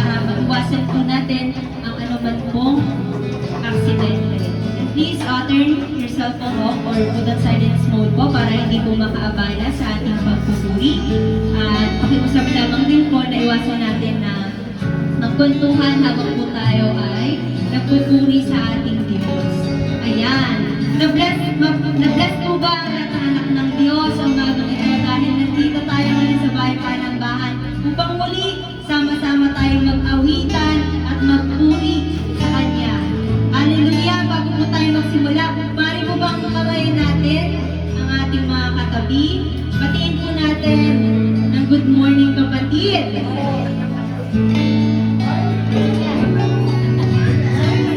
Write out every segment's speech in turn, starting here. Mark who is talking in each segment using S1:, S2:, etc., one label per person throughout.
S1: para maiwasan po natin ang anuman pong aksidente. And please turn your cellphone off or put on silence mode po para hindi po makaabala sa ating pagpupuri. At pakiusap lamang din po na iwasan natin na magkwentuhan habang po tayo ay nagpupuri sa ating Diyos. Ayan. Na-bless po ba ang anak ng Diyos ang bagong ito dahil nandito tayo ngayon sa bahay Panambahan upang muli sama-sama tayong mag-awitan at magpuri sa Kanya. Hallelujah! Bago po tayo magsimula, pari po bang kamayin natin ang ating mga katabi? Batiin po natin ng good morning kapatid.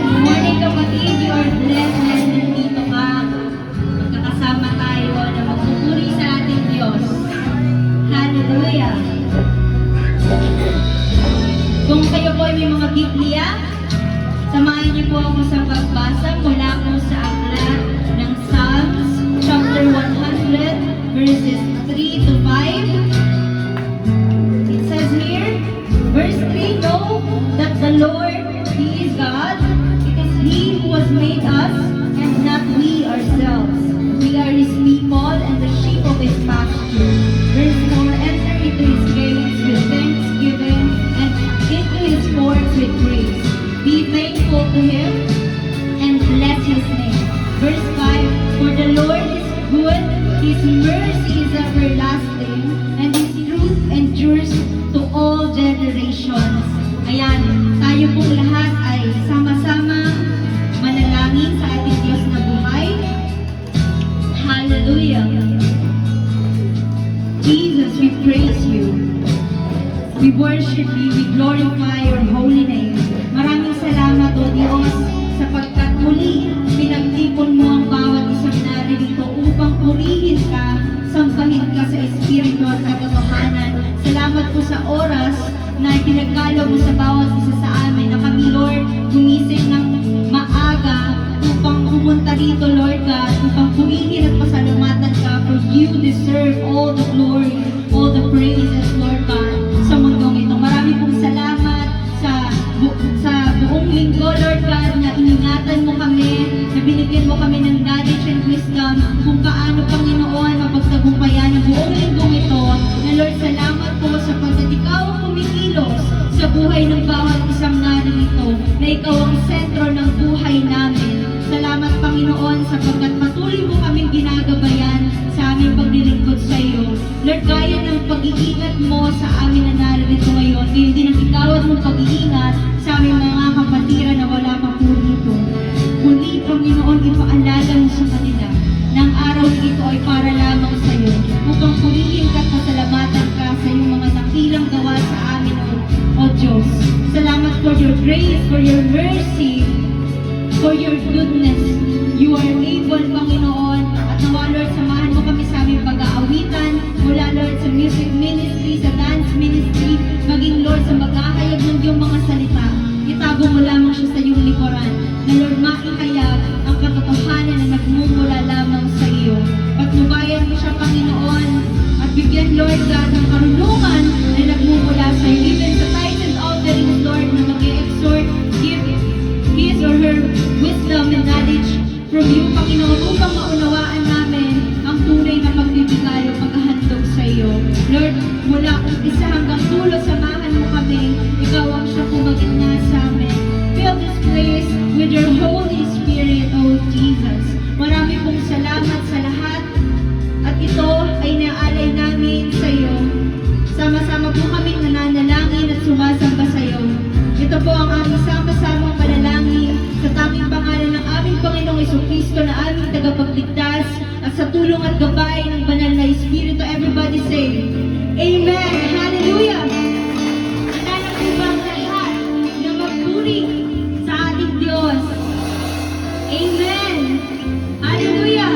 S1: Good morning kapatid, you are blessed na nandito ka. Magkakasama tayo na magpupuri sa ating Diyos. Hallelujah! Kung kayo po ay may mga Biblia, samahan niyo po ako sa pagbasa mula po sa aklat ng Psalms chapter 100 verses 3 to 5. It says here, verse 3, know that the Lord, He is God. It is He who has made us and not we ourselves. We are His people and the sheep of His pasture. Verse 4, enter into His gates with thanksgiving and into His courts with praise. Be thankful to Him and bless His name. Verse 5, for the Lord is good, His mercy is everlasting, and His truth endures to all generations. Ayan, tayo pong lahat ay sama-sama manalangin sa ating Diyos na buhay. Hallelujah! Jesus, we praise You. We worship You, we glorify Your holy name. Maraming salamat, O Diyos, sapagkat muli pinagtipon Mo ang bawat isang naririto upang purihin Ka, sambahin Ka sa Espiritu at katotohanan. Salamat po sa oras na pinagkalo Mo sa bawat isa sa amin na kami, Lord, gumising ng maaga upang pumunta dito, Lord God, upang purihin at pasalamatan Ka, for You deserve all the glory, all the praises, Lord God, sa mundong ito. Marami pong salamat sa buong linggo, Lord God, na iningatan Mo kami, na binigyan Mo kami ng knowledge and wisdom kung paano, Panginoon, mapagtagumpayan ang buong linggong ito. Na Lord, salamat po sapagkat Ikaw ang kumikilos sa buhay ng bawat isang naririto, na Ikaw ang sentro ng buhay namin. Salamat, Panginoon, sapagkat patuloy Mo kaming ginagabayan sa aming paglilingkod sa Iyo. Lord, gaya ng pag-iingat Mo sa amin na naririto ngayon, gayon din ang Ikaw at mong pag-iingat sa aming mga kapatiran na wala pa po dito. Muli, Panginoon, ipaalala Mo sa kanila na ang araw ito ay para lamang sa Iyo, upang purihin Ka at pasalamatan Ka sa iyong mga dakilang gawa sa amin, O Diyos. Salamat for Your grace, for Your mercy, for Your goodness. You are able, Panginoon, at nawa, Lord, samahan Mo kami sa aming pag-aawitan, mula, Lord, sa music ministry, sa dance ministry, maging, Lord, sa mag-ahayag ng iyong mga salita. Itago Mo lamang siya sa iyong likuran, na, Lord, maihayag ang katotohanan na nagmumula lamang sa iyo. Patnubayan Mo siya, Panginoon, at bigyan, Lord God, ng karunungan na nagmumula sa iyo. Even sa tithes and offerings, Lord, na mag-e-exhort, give his or her wisdom and knowledge from you, Panginoon, upang maunawaan namin ang tunay na pagbibigay o paghahandog sa iyo. Lord, mula umpisa hanggang dulo, samahan Mo kami. Ikaw ang siya pumagitna sa amin. Fill this place with Your Holy Spirit, O Jesus. Marami pong salamat sa lahat. At ito ay naalay namin sa iyo. Sama-sama po kami nananalangin at sumasamba sa iyo. Ito po ang aming sama-samang panalangin sa tanging pangalan ng aming Panginoong Jesucristo na aming tagapagligtas at sa tulong at gabay ng banal na Espiritu. Everybody say, Amen! Hallelujah! Handa po ba ang lahat na magpuri sa ating Diyos? Amen! Hallelujah!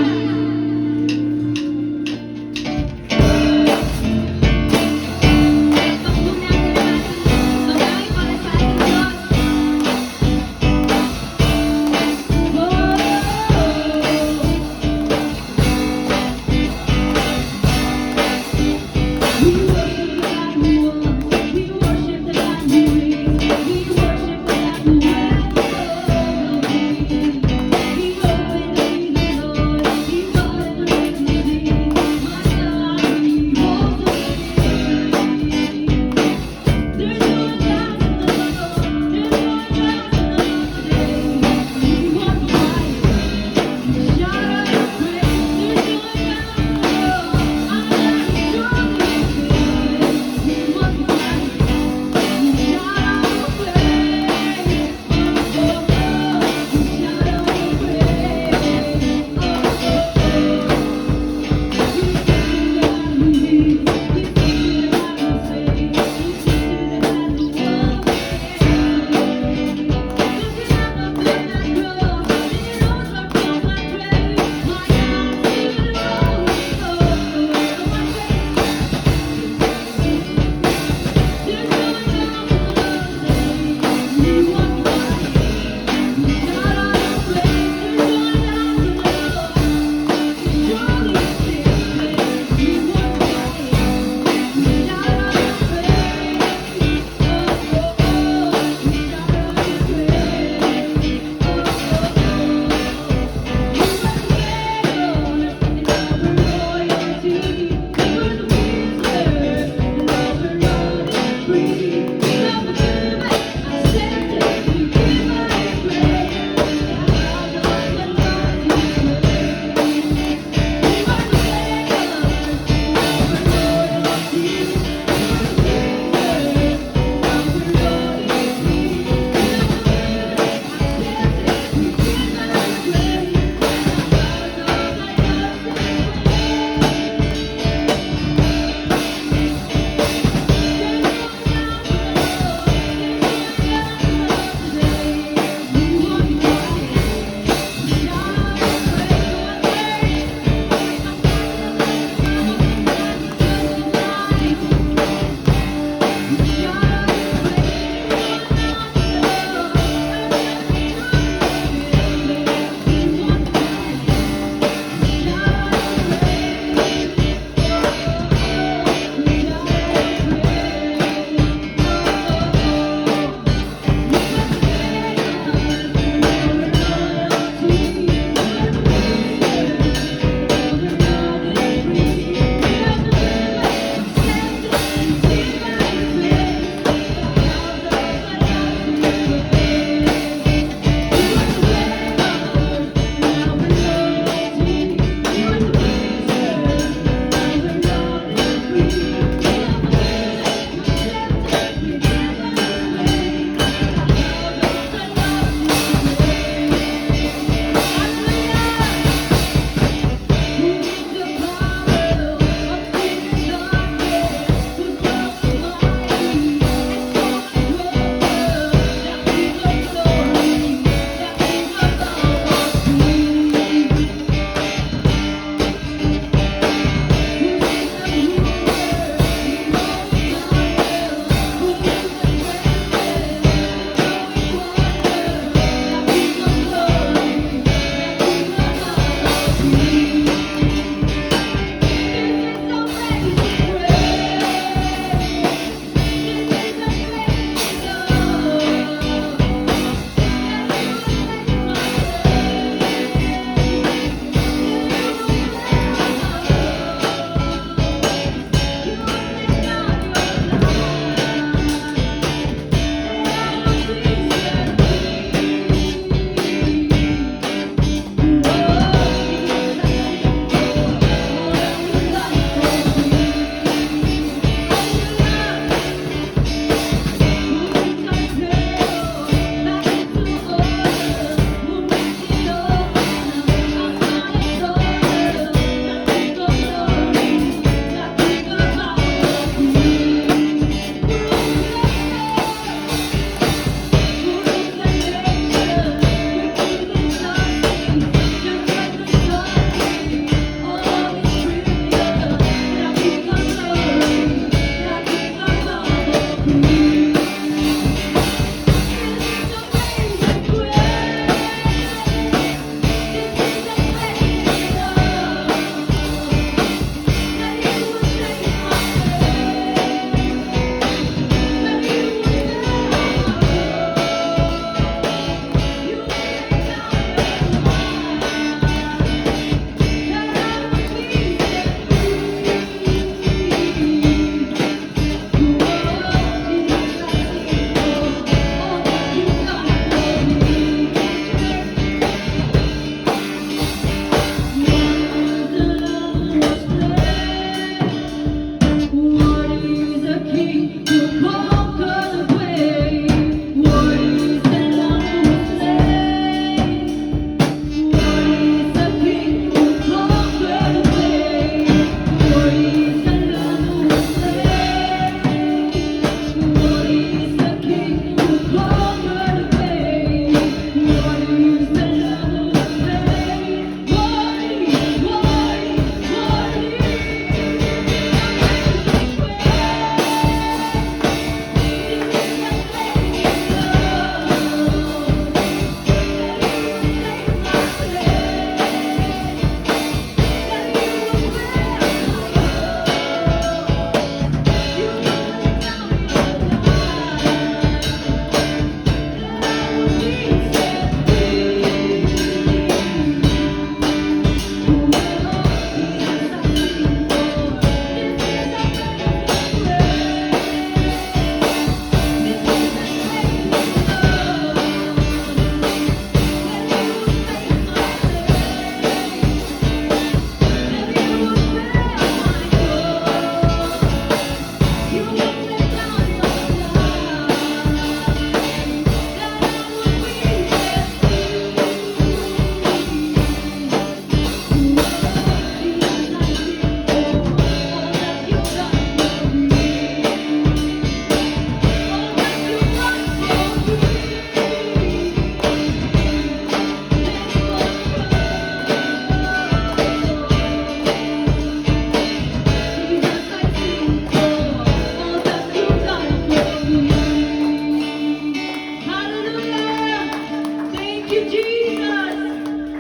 S1: you, Jesus!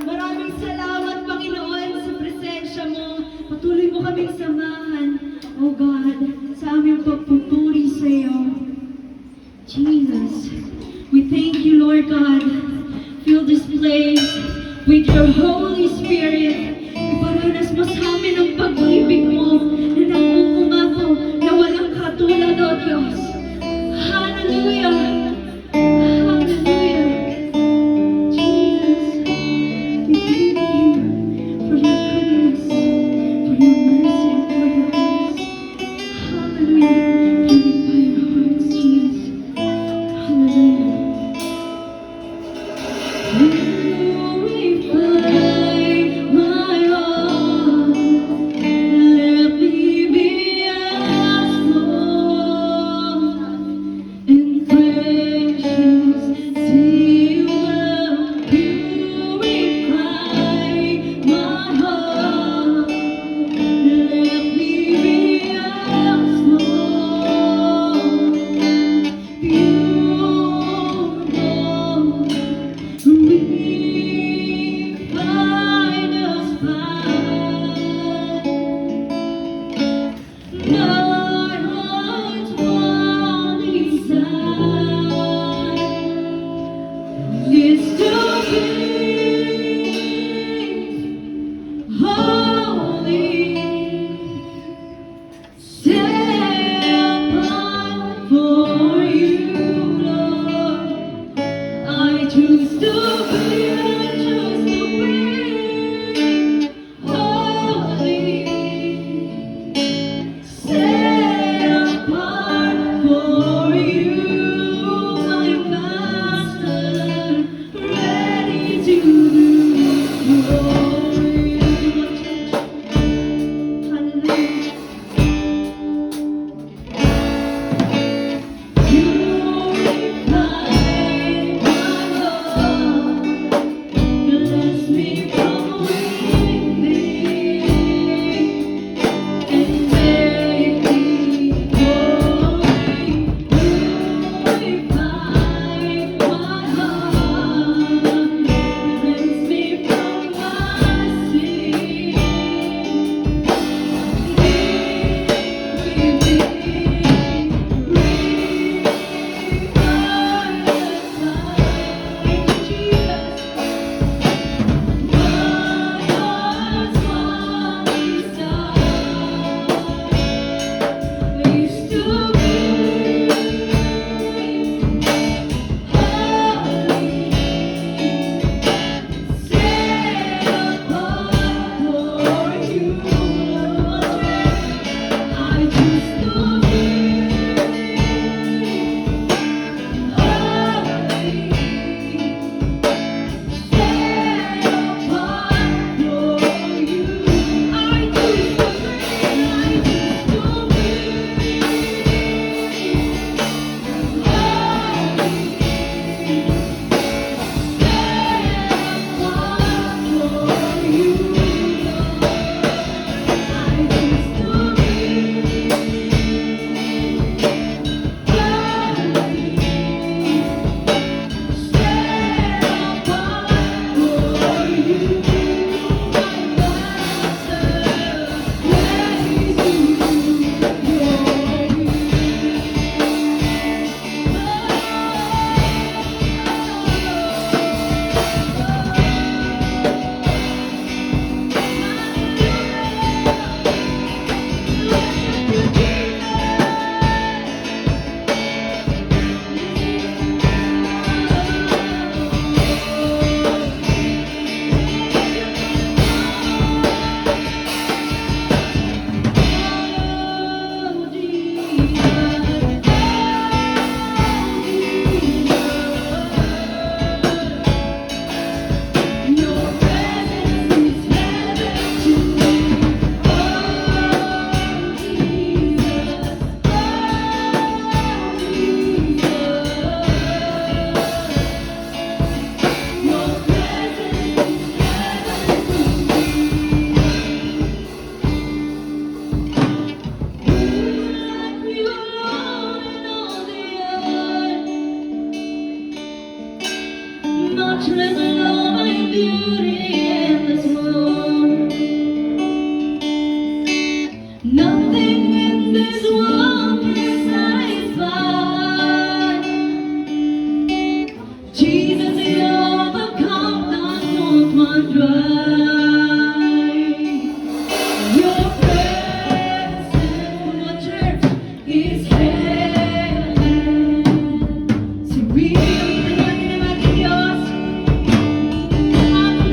S1: Maraming salamat, Panginoon, sa presensya mo. Patuloy mo kaming samahan, oh God, sa aming pagpupuri sa iyo. Jesus, we thank you, Lord God. Fill this place with your Holy Spirit. Iparanas mo sa amin ang pag-ibig mo na nangungumako na walang katulad, O Diyos. Hallelujah! Hallelujah! Jesus, we thank you for your goodness, for your mercy, and for your grace. Hallelujah! Purify our hearts, Jesus. Hallelujah! Purify my heart. Let me be as gold and pray. tremble all my beauty in this world. Nothing in this world can satisfy. Jesus, you're the cup that won't run dry. Your presence, my church, is heaven. Si William, naman Diyos, ang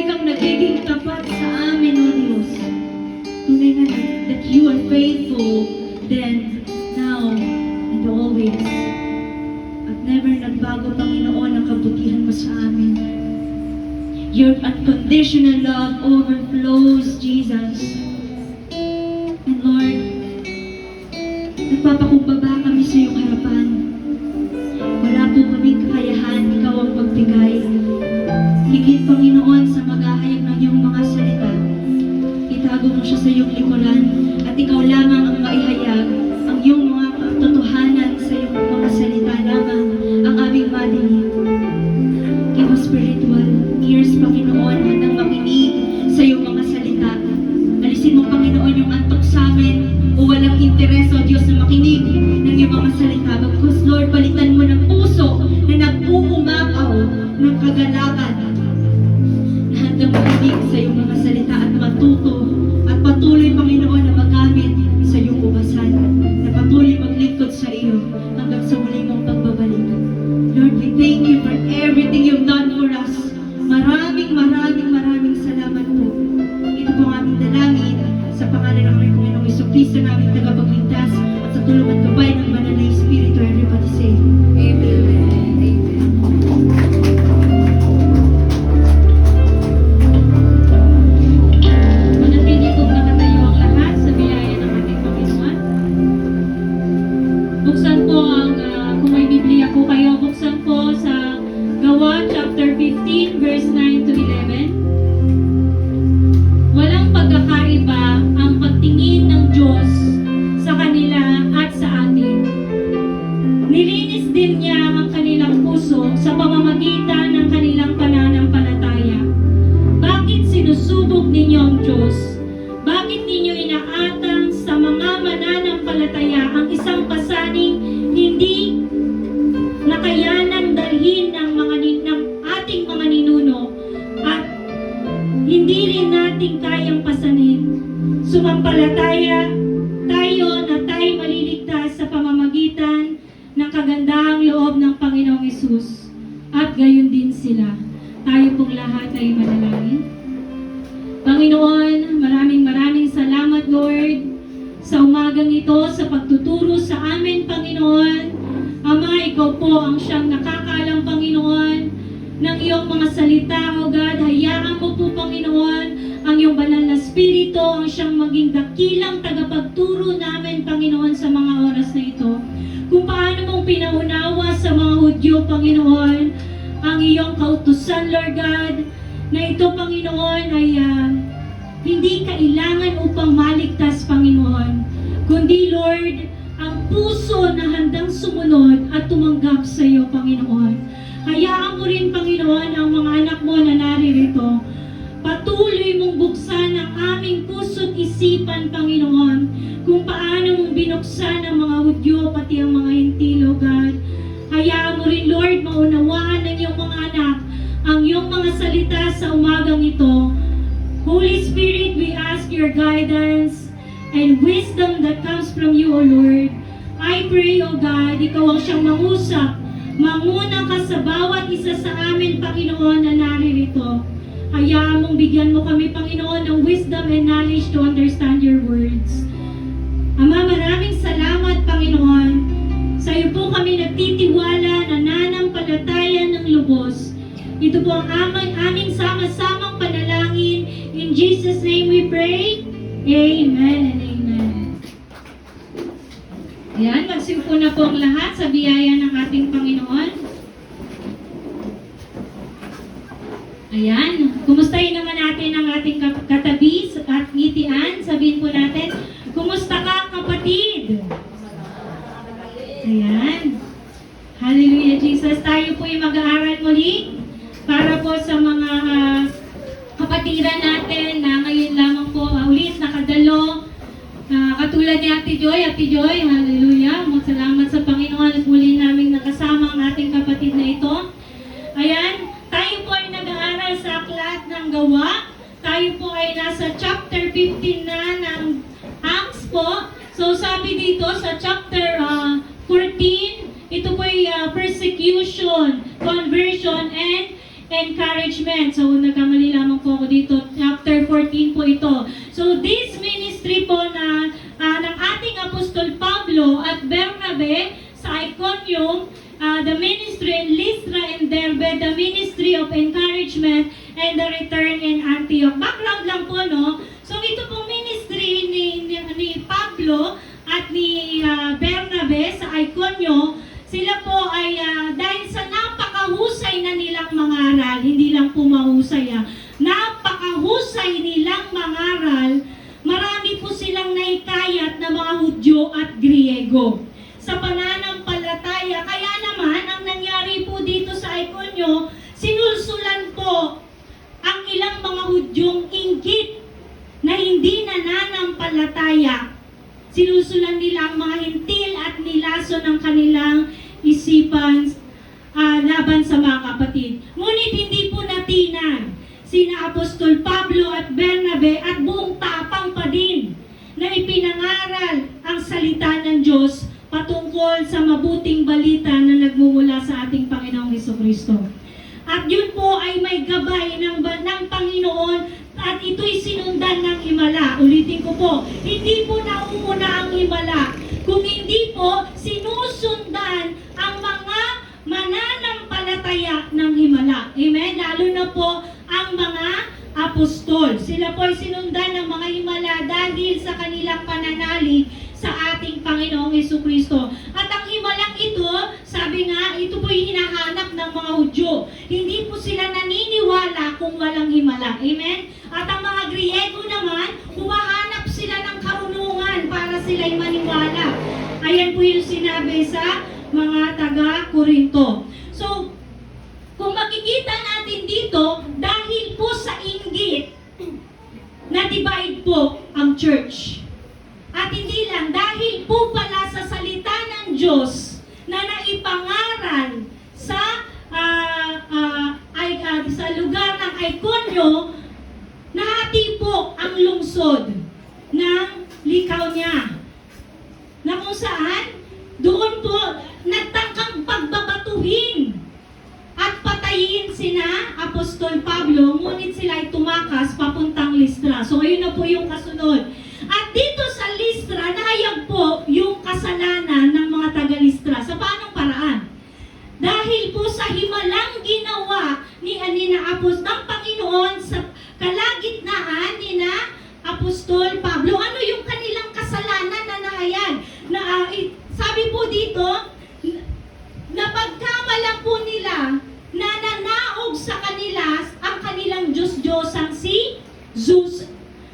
S1: kang nagiging tapat sa amin, O Diyos. Tunay na that you are faithful then, now, and always. At never nagbago, Panginoon, ang kabutihan mo sa amin. Your unconditional love overflows, Jesus. And Lord, nagpapakumbaba kami sa iyong harapan. Wala po kaming kakayahan, ikaw ang magbigay. Higit, Panginoon, sa maghahayag ng iyong mga salita. Itago mo siya sa iyong likuran at ikaw lamang ang maihayag ang iyong mga katotohanan sa iyong mga salita lamang ang aming madinig. Give us spiritual ears, Panginoon, handang makinig sa iyong mga salita. Alisin mo, Panginoon, yung antok sa amin o walang interes, O Diyos, na makinig ng iyong mga salita. Because, Lord, palitan mo ng puso na nag-uumapaw ng kagalakan na handang makinig sa iyong mga salita at matuto at patuloy, Panginoon, na magamit sa iyong ubasan, na patuloy maglingkod sa iyo hanggang sa muli mong pagbabalik. Lord, we thank you for everything you've done for us. Maraming salamat po. Ito po ang aming dalangin sa pangalan ng aming Panginoong Jesucristo, naming tagapagligtas, at sa tulong at gabay ng Banal na Espiritu. Everybody say, Amen. Manatili pong nakatayo ang lahat sa biyaya ng ating Panginoon. Buksan po ang, kung may Biblia po kayo, buksan po sa Gawa chapter 15 verse 9 to 11. Walang pagkakaiba ang pagtingin ng Diyos sa kanila at sa atin. Nilinis din niya ang kanilang puso sa pamamagitan ng kanilang pananampalataya. Bakit sinusubok ninyo ang Diyos? Bakit ninyo inaatang sa mga mananampalataya ang isang pasaning hindi nakayanang dalhin ng ating mga ninuno at hindi rin natin kayang pasanin? Sumampalataya tayo na tayo maliligtas sa pamamagitan ng kagandahang loob ng Panginoong Hesus, at gayon din sila. Tayo pong lahat ay manalangin. Panginoon, maraming salamat, Lord, sa umagang ito, sa pagtuturo sa amin, Panginoon. Ama, ikaw po ang siyang nakakaalam, Panginoon, ng iyong mga salita, O God. Hayaan mo po, Panginoon, ang iyong banal na spirito ang siyang maging dakilang tagapagturo namin, Panginoon, sa mga oras na ito. Kung paano mong pinaunawa sa mga Hudyo, Panginoon, ang iyong kautusan, Lord God, na ito, Panginoon, ay hindi kailangan upang maligtas, Panginoon, kundi, Lord, ang puso na handang sumunod at tumanggap sa iyo, Panginoon. Hayaan mo rin, Panginoon, ang mga anak mo na naririto. Patuloy mong buksan ang aming puso't isipan, Panginoon, kung paano mong binuksan ang mga Hudyo, pati ang mga Hintilo, God. Hayaan mo rin, Lord, maunawaan ng iyong mga anak ang iyong mga salita sa umagang ito. Holy Spirit, we ask your guidance and wisdom that comes from you, O Lord. I pray, O God, ikaw ang siyang mangusap. Manguna ka sa bawat isa sa amin, Panginoon, na naririto. Hayaan mong bigyan mo kami, Panginoon, ng wisdom and knowledge to understand your words. Ama, maraming salamat, Panginoon. Sa iyo po kami nagtitiwala, nananampalataya ng lubos. Ito po ang aming sama-samang panalangin. In Jesus' name we pray. Amen and amen. Ayan, magsiupo na po ang lahat sa biyaya ng ating Panginoon. Ayan, kumustahin naman natin ang ating katabi at ngitian. Sabihin po natin, kumusta ka, kapatid? Ayan. Hallelujah, Jesus. Tayo po ay mag-aaral muli para po sa mga kapatiran natin na ngayon lamang po ulit nakadalo. Katulad ni Ate Joy, hallelujah. Salamat sa Panginoon at muli namin nakasama ang ating kapatid na ito. Ayan, tayo po ay nag-aaral sa aklat ng Gawa. Tayo po ay nasa chapter 15 na ng Acts po. So sabi dito sa chapter 14, ito po ay persecution, conversion, and
S2: encouragement. So, nagkamali lamang po ako dito. Chapter 14 po ito. So, this ministry po na ng ating Apostol Pablo at Bernabe sa Iconium, the ministry in Lystra and Derbe, the ministry of encouragement and the return in Antioch. Background lang po, no? So, ito pong ministry ni Pablo at ni Bernabe sa Iconium, sila po ay dahil sa napakahusay na nilang mangaral, hindi lang po mahusay, napakahusay nilang mangaral, marami po silang naikayat na mga Hudyo at Griego sa pananampalataya. Kaya naman, ang nangyari po dito sa Iconium, sinulsulan po ang ilang mga Hudyong inggit na hindi nananampalataya. Sinusulan nila ang mga hintil at nilaso ng kanilang isipan laban sa mga kapatid. Ngunit hindi po natinag sina Apostol Pablo at Bernabe at buong tapang pa din na ipinangaral ang salita ng Diyos patungkol sa mabuting balita na nagmumula sa ating Panginoong Hesukristo. At yun po ay may gabay ng Panginoon at ito'y sinundan ng himala. Ulitin ko po, hindi po nauuna ang himala, kung hindi po sinusundan ang mga mananampalataya ng himala. Amen? Lalo na po ang mga apostol. Sila po ay sinundan ng mga himala dahil sa kanilang pananalig sa ating Panginoong Hesukristo. At ang himalang ito, sabi nga, ito po yung hinahanap ng mga Hudyo. Hindi po sila naniniwala kung walang himala. Amen? At ang mga Griego naman, humahanap sila ng karunungan para sila'y maniwala. Ayan po yung sinabi sa mga taga-Korinto. So, kung makikita natin dito, dahil po sa inggit, na-divide po ang church. At hindi lang, dahil po pala sa salita ng Diyos na naipangaral sa lugar ng Iconium, nahati po ang lungsod ng likaw niya. Na kung saan, doon po nagtangkang pagbabatuhin at patayin sina Apostol Pablo, ngunit sila ay tumakas papuntang Lystra. So, ayun na po yung kasunod. At dito sa Lystra, nahayag po yung kasalanan ng mga taga-Lystra. Sa paanong paraan? Dahil po sa himalang ginawa ni ng Panginoon sa kalagitnaan ni na Apostol Pablo. Ano yung kanilang kasalanan na nahayag? Sabi po dito, napagkamalang po nila na nanaog sa kanila ang kanilang Diyos-Diyosan si Zeus,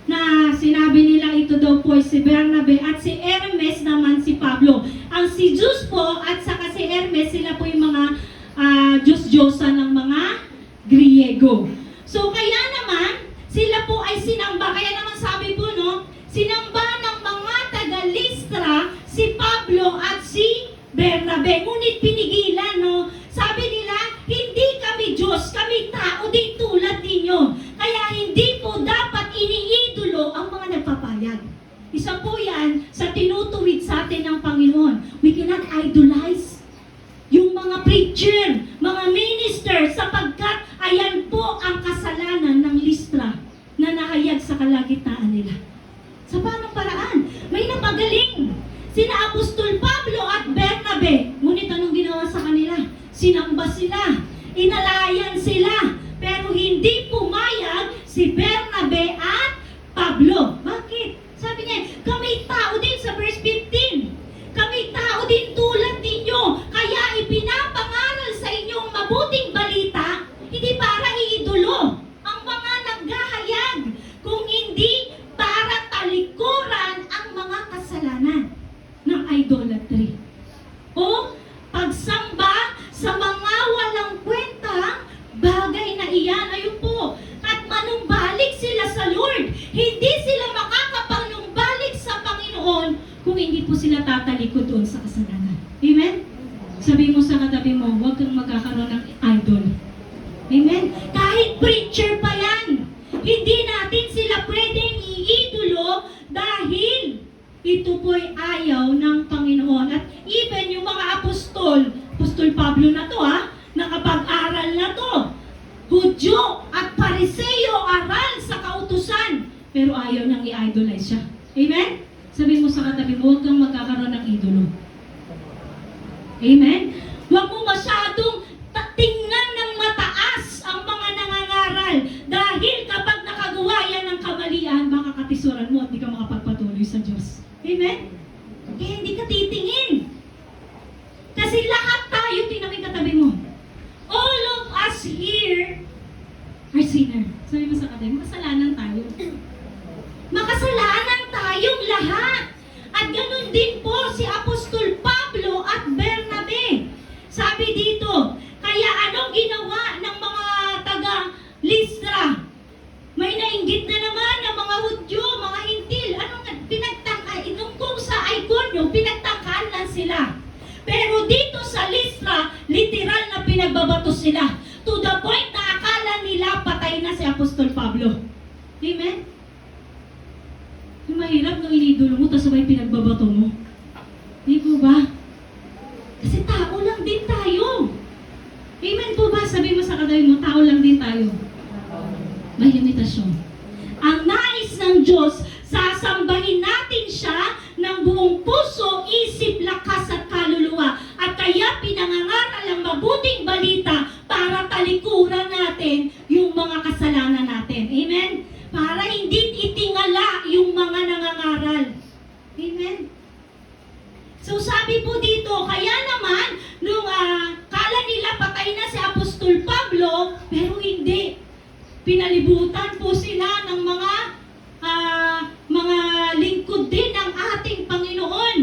S2: na sinabi nila ito daw po si Bernabe at si Hermes naman si Pablo. Ang si Zeus po at saka si Hermes, sila po yung mga Diyos-Diyosan ng mga Griego. So kaya naman, sila po ay sinamba. Kaya naman sabi po, no, sinamba ng mga taga-Lystra si Pablo at si Bernabe. Ngunit pinigilan, no? Sabi nila, hindi kami Diyos, kami tao din tulad ninyo. Kaya hindi po dapat iniidolo ang mga nagpapayag. Isa po yan sa tinutuwid sa atin ng Panginoon. We cannot idolize yung mga preacher, mga minister, sapagkat ayan po ang kasalanan ng Lystra na nahayag sa kalagitnaan nila. Sa paanong paraan? May napagaling sina Apostol Pablo at Bernabe. Ngunit anong ginawa sa kanila? Sinamba sila, inalayan sila, pero hindi pumayag si Bernabe at Pablo. Bakit? Sabi niya, kami tao din sa verse 15. Kami tao din tulad ninyo. Kaya ipinapangaral sa inyong mabuting balita, hindi para iidolo ang mga naghahayag, kung hindi para talikuran ang mga kasalanan ng idolatry o pagsamba sa mga walang kwenta bagay na iyan. Ayun po, at manumbalik sila sa Lord. Hindi sila makakapagnumbalik sa Panginoon kung hindi po sila tatalikod doon sa kasalanan. Amen? Sabi mo sa katabi mo, huwag kang magkakaroon ng idol. Amen? Kahit preacher pa yan, hindi natin sila pwedeng iidolo dahil ito po'y ayaw ng Panginoon. At even yung mga apostol Pablo na to, nakapag-aral na to, Hudyo at Pariseo, aral sa kautusan. Pero ayaw niyang i-idolize siya. Amen? Sabihin mo sa katabi mo, huwag kang magkakaroon ng idolo. Amen? Huwag mo masyadong tingnan ng mataas ang mga nangangaral. Dahil kapag nakagawa yan ng kamalian, baka katisuran mo at di ka makapagpatuloy sa Diyos. Amen? Kaya hindi ka titingin. Kasi lahat tayo, tinawin katabi mo. All of us here are sinner. Sabi mo sa katabi, masalanan tayo. Makasalanan tayong lahat. At ganun din po si Apostol Pablo at Bernabe. Sabi dito, kaya anong ginawa ng mga taga-Listra? May nainggit na naman ng mga Hudyo, mga Hintil. Kung sa Iconio, pinagtangkaan lang sila. Pero dito sa Listra, literal na pinagbabato sila. To the point na akala nila patay na si Apostol Pablo. Amen? Yung mahirap nung inidolo mo, tapos sabay pinagbabato mo. Di po ba? Kasi tao lang din tayo. Amen po ba? Sabi mo sa katabi mo, tao lang din tayo. May limitasyon. Ang nais ng Diyos, sasambahin natin siya ng buong puso, isip, lakas at kaluluwa. At kaya pinangangaral ang mabuting balita para talikuran natin yung mga kasalanan natin. Amen? Para hindi itingala yung mga nangangaral. Amen? So sabi po dito, kaya naman, nung kala nila patay na si Apostol Pablo, pero hindi. Pinalibutan po sila ng mga lingkod din ng ating Panginoon.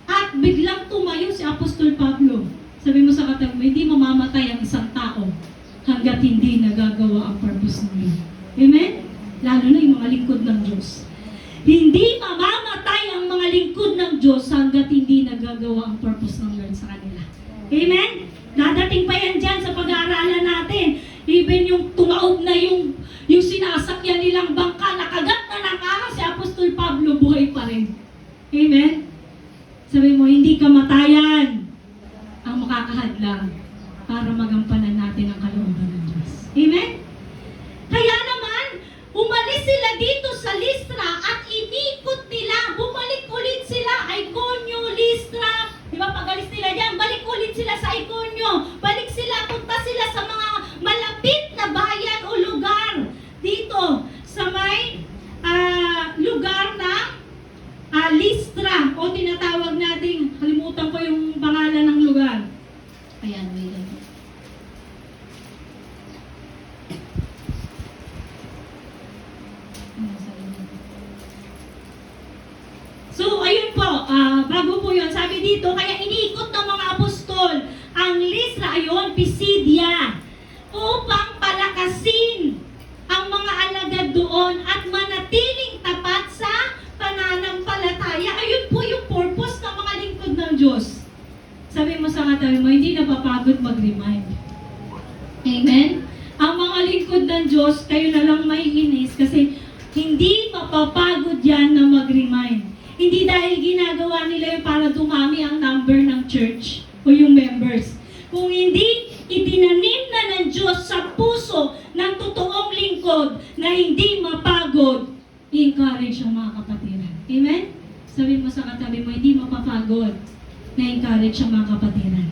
S2: At biglang tumayo si Apostol Pablo. Sabi mo sa katabi mo, hindi mamamatay ang isang tao hanggat hindi nagagawa ang purpose ng Lord. Amen? Lalo na yung mga lingkod ng Diyos. Hindi mamamatay ang mga lingkod ng Diyos hanggat hindi nagagawa ang purpose ng Lord sa kanila. Amen? Dadating pa yan dyan sa pag-aaralan natin. Even yung tumaob na yung sinasakyan nilang bangka, nakagat na ng ahas, si Apostol Pablo buhay pa rin. Amen? Sabi mo, hindi kamatayan ang makakahadlang para magampanan natin ang kalooban ng Diyos. Amen? Kaya naman, umalis sila dito sa Listra at inikot nila, bumalik ulit sila, Iconio, Listra, di ba pag-alis nila dyan, balik ulit sila sa Iconio, balik sila, punta sila sa mga malapit na bayan o lugar dito sa may lugar na Listra o tinatawag nating, kalimutan ko yung pangalan ng lugar. Ayan, may lang. So, ayun po, bago po yun, sabi dito, kaya iniikot ng mga apostol ang Listra, ayun, Pisidia, upang palakasin ang mga alagad doon at manatiling tapat sa pananampalataya. Ayun po yung purpose ng mga lingkod ng Diyos. Sabi mo sa katabi mo, hindi napapagod mag-remind. Amen? Ang mga lingkod ng Diyos, kayo na lang may inis kasi hindi mapapagod yan na mag-remind. Hindi dahil ginagawa nila yung para dumami ang number ng church o yung members. Kung hindi itinanim na ng Diyos sa puso ng totoong lingkod na hindi mapagod, i-encourage ang mga kapatiran. Amen? Sabi mo sa katabi mo, hindi mapapagod na encourage ang mga kapatiran.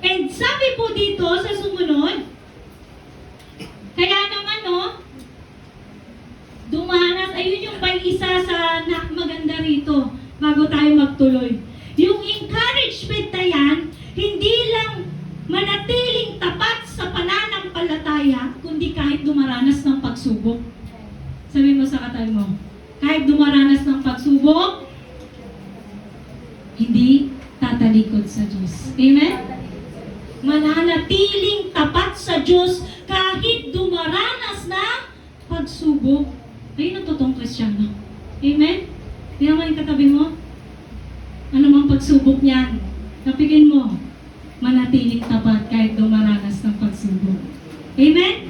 S2: And sabi po dito sa sumunod, kaya naman dumanas, ayun yung isa sa maganda rito bago tayo magtuloy. Yung encouragement na yan, hindi lang manatiling tapat sa pananampalataya, kundi kahit dumaranas ng pagsubok. Sabi mo sa katabi mo, kahit dumaranas ng pagsubok, hindi tatalikod sa Diyos. Amen? Mananatiling tapat sa Diyos kahit dumaranas na pagsubok. Ayun ang totoong Kristiyano. Amen? Hindi naman yung katabi mo. Ano mang pagsubok niyan? Kapigin mo, manatiling tapat kahit dumaranas ng pagsubok. Amen?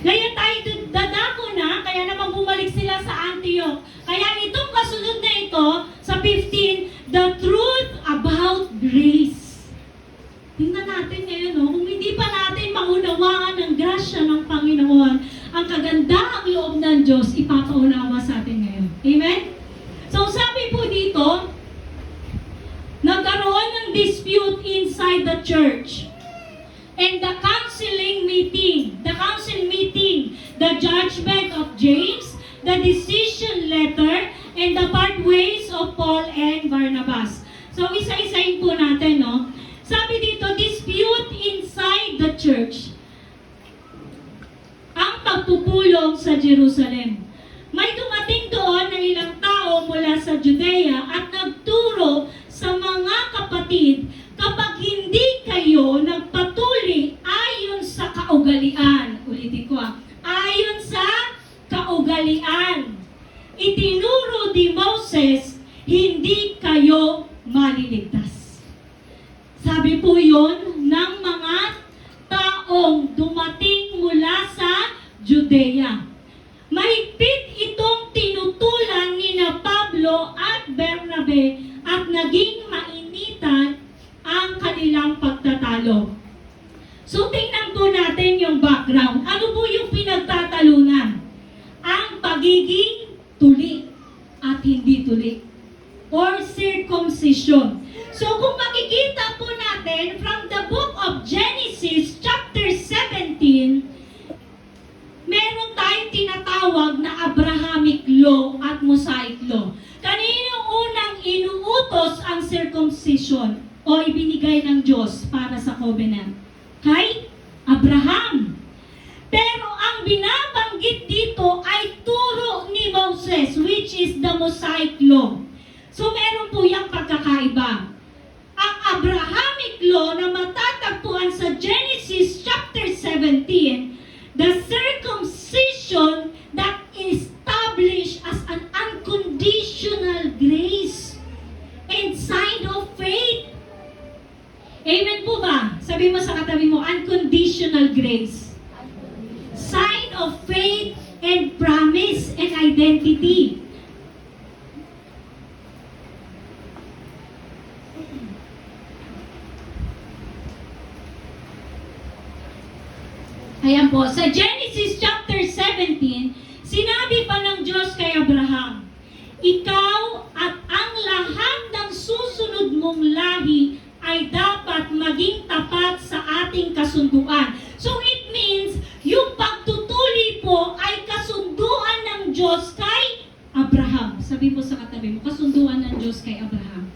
S2: Ngayon tayo dadako na, kaya naman bumalik sila sa Antioch. Kaya itong kasunod na ito, sa 15, the truth about grace. Tingnan natin ngayon, kung hindi pa natin maunawaan ang grasya ng Diyos ipapaunawa sa atin ngayon. Amen? So sabi po dito, nagkaroon ng dispute inside the church. And the council meeting, the judgment of James, the decision letter, and the pathways of Paul and Barnabas. So isa-isahin po natin, no? Sabi dito, dispute inside the church. Ang pagpupulong sa Jerusalem. May dumating doon na ilang tao mula sa Judea at nagturo sa mga kapatid, kapag hindi kayo nagpatuli ayon sa kaugalian, ulitin ko ayon sa kaugalian, itinuro ni Moses, hindi kayo maliligtas. Sabi po yun ng mga taong dumating mula sa Judea. Mahigpit itong tinutulan ni na Pablo at Bernabe at naging mainitan ang kanilang pagtatalo. So tingnan po natin yung background. Ano po yung pinagtatalunan? Ang pagiging tuli at hindi tuli. Or circumcision. So kung makikita po natin from the book of Genesis chapter 17, meron tayong tinatawag na Abrahamic law at Mosaic law. Kanino unang inuutos ang circumcision o ibinigay ng Diyos para sa covenant? Kay Abraham. Pero ang binabanggit dito ay turo ni Moses, which is the Mosaic law. So meron po yung pagkakaiba. Ang Abrahamic law na matatagpuan sa Genesis chapter 17, the circumcision that established as an unconditional grace and sign of faith. Amen po ba? Sabi mo sa katabi mo, unconditional grace. Sign of faith and promise and identity. Ayan po, sa Genesis chapter 17, sinabi pa ng Diyos kay Abraham, ikaw at ang lahat ng susunod mong lahi ay dapat maging tapat sa ating kasunduan. So it means, yung pagtutuli po ay kasunduan ng Diyos kay Abraham. Sabi po sa katabi mo, kasunduan ng Diyos kay Abraham.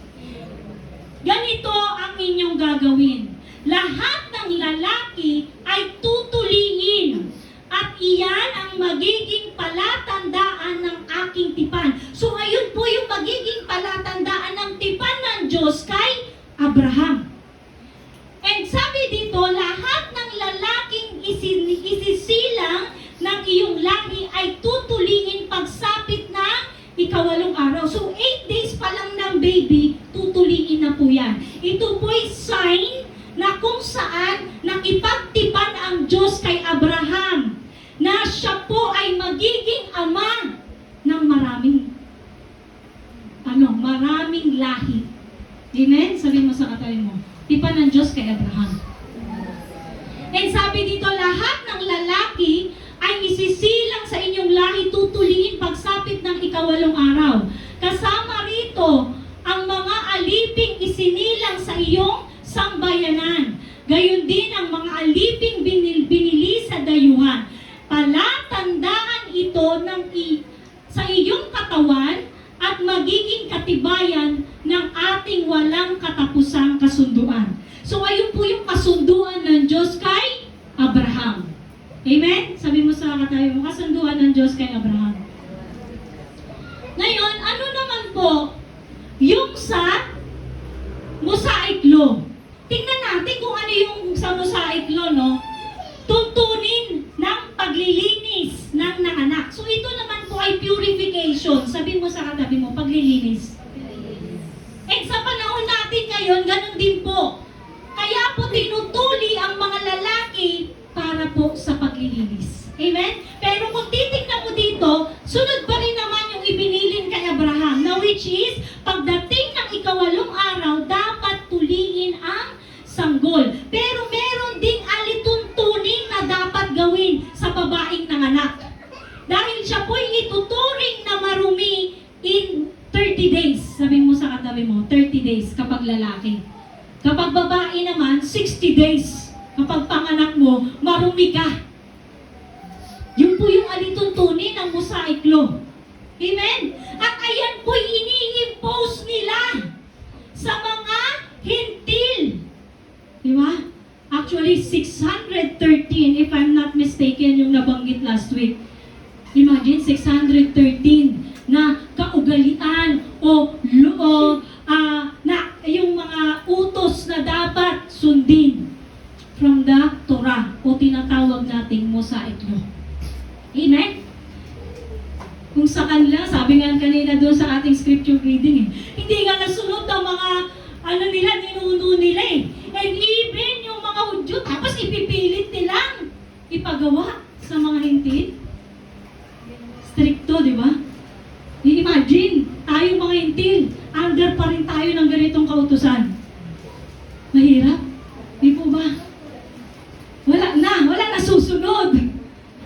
S2: Ganito ang inyong gagawin. Lahat ng lalaki ay tutuliin at iyan ang magiging palatandaan ng aking tipan. So ayun po yung magiging palatandaan ng tipan ng Diyos kay Abraham. And sabi dito, lahat ng lalaking isisilang ng iyong lahi ay tutuliin pagsapit ng ikawalong araw. So 8 days pa lang ng baby, tutuliin na po yan. Ito po'y sign na kung saan nakipagtipan ang Diyos kay Abraham na siya po ay magiging ama ng maraming lahi. Amen? Sabi mo sa katabi mo, tipan ng Diyos kay Abraham. And sabi dito, lahat ng lalaki ay isisilang sa inyong lahi, tutuliin pagsapit ng ikawalong araw. Kasama rito ang mga aliping isinilang sa iyong sambayanan. Gayon din ang mga aliping binili sa dayuhan. Palatandaan ito sa iyong katawan at magiging katibayan ng ating walang katapusang kasunduan. So ayun po yung kasunduan ng Diyos kay Abraham. Amen? Sabi mo sa katabi mo, kasunduan ng Diyos kay Abraham. Ngayon, ano naman po yung sa Mosaic law? Tingnan natin kung ano yung sa Mosaic law, no? Tuntunin ng paglilinis ng nanganak. So ito naman po ay purification. Sabi mo sa katabi mo, paglilinis. And sa panahon natin ngayon, ganun din po. Kaya po tinutuli ang mga lalaki para po sa paglilinis. Amen? Pero kung titignan mo dito, sunod pa rin naman yung ibinilin kay Abraham, na which is, pagdating ng ikawalong araw, dapat tuliin ang sanggol. Pero meron ding alituntunin na dapat gawin sa babaeng nanganak. Dahil siya po po'y ituturing na marumi in 30 days. Sabi mo sa katabi mo, 30 days kapag lalaki. Kapag babae naman, 60 days. Kapag panganak mo, marumi ka. Yun po yung alituntunin ng Mosaic Law. Amen? At ayan po'y ini-impose nila sa mga hintil. Di ba? Actually, 613, if I'm not mistaken, yung nabanggit last week. Imagine, 613 na kaugalian na yung mga utos na dapat sundin from the Torah o tinatawag nating Mosaic Law. Amen? Kung sa kanila, sabi nga kanina doon sa ating scripture reading, hindi nga nasunod ang mga ninuno nila eh. And even yung mga Hudyo, tapos ipipilit nilang ipagawa sa mga hintil. Stricto, di ba? I-imagine, tayo mga hintil, under pa rin tayo ng ganitong kautusan. Mahirap? Di po ba? Wala na susunod.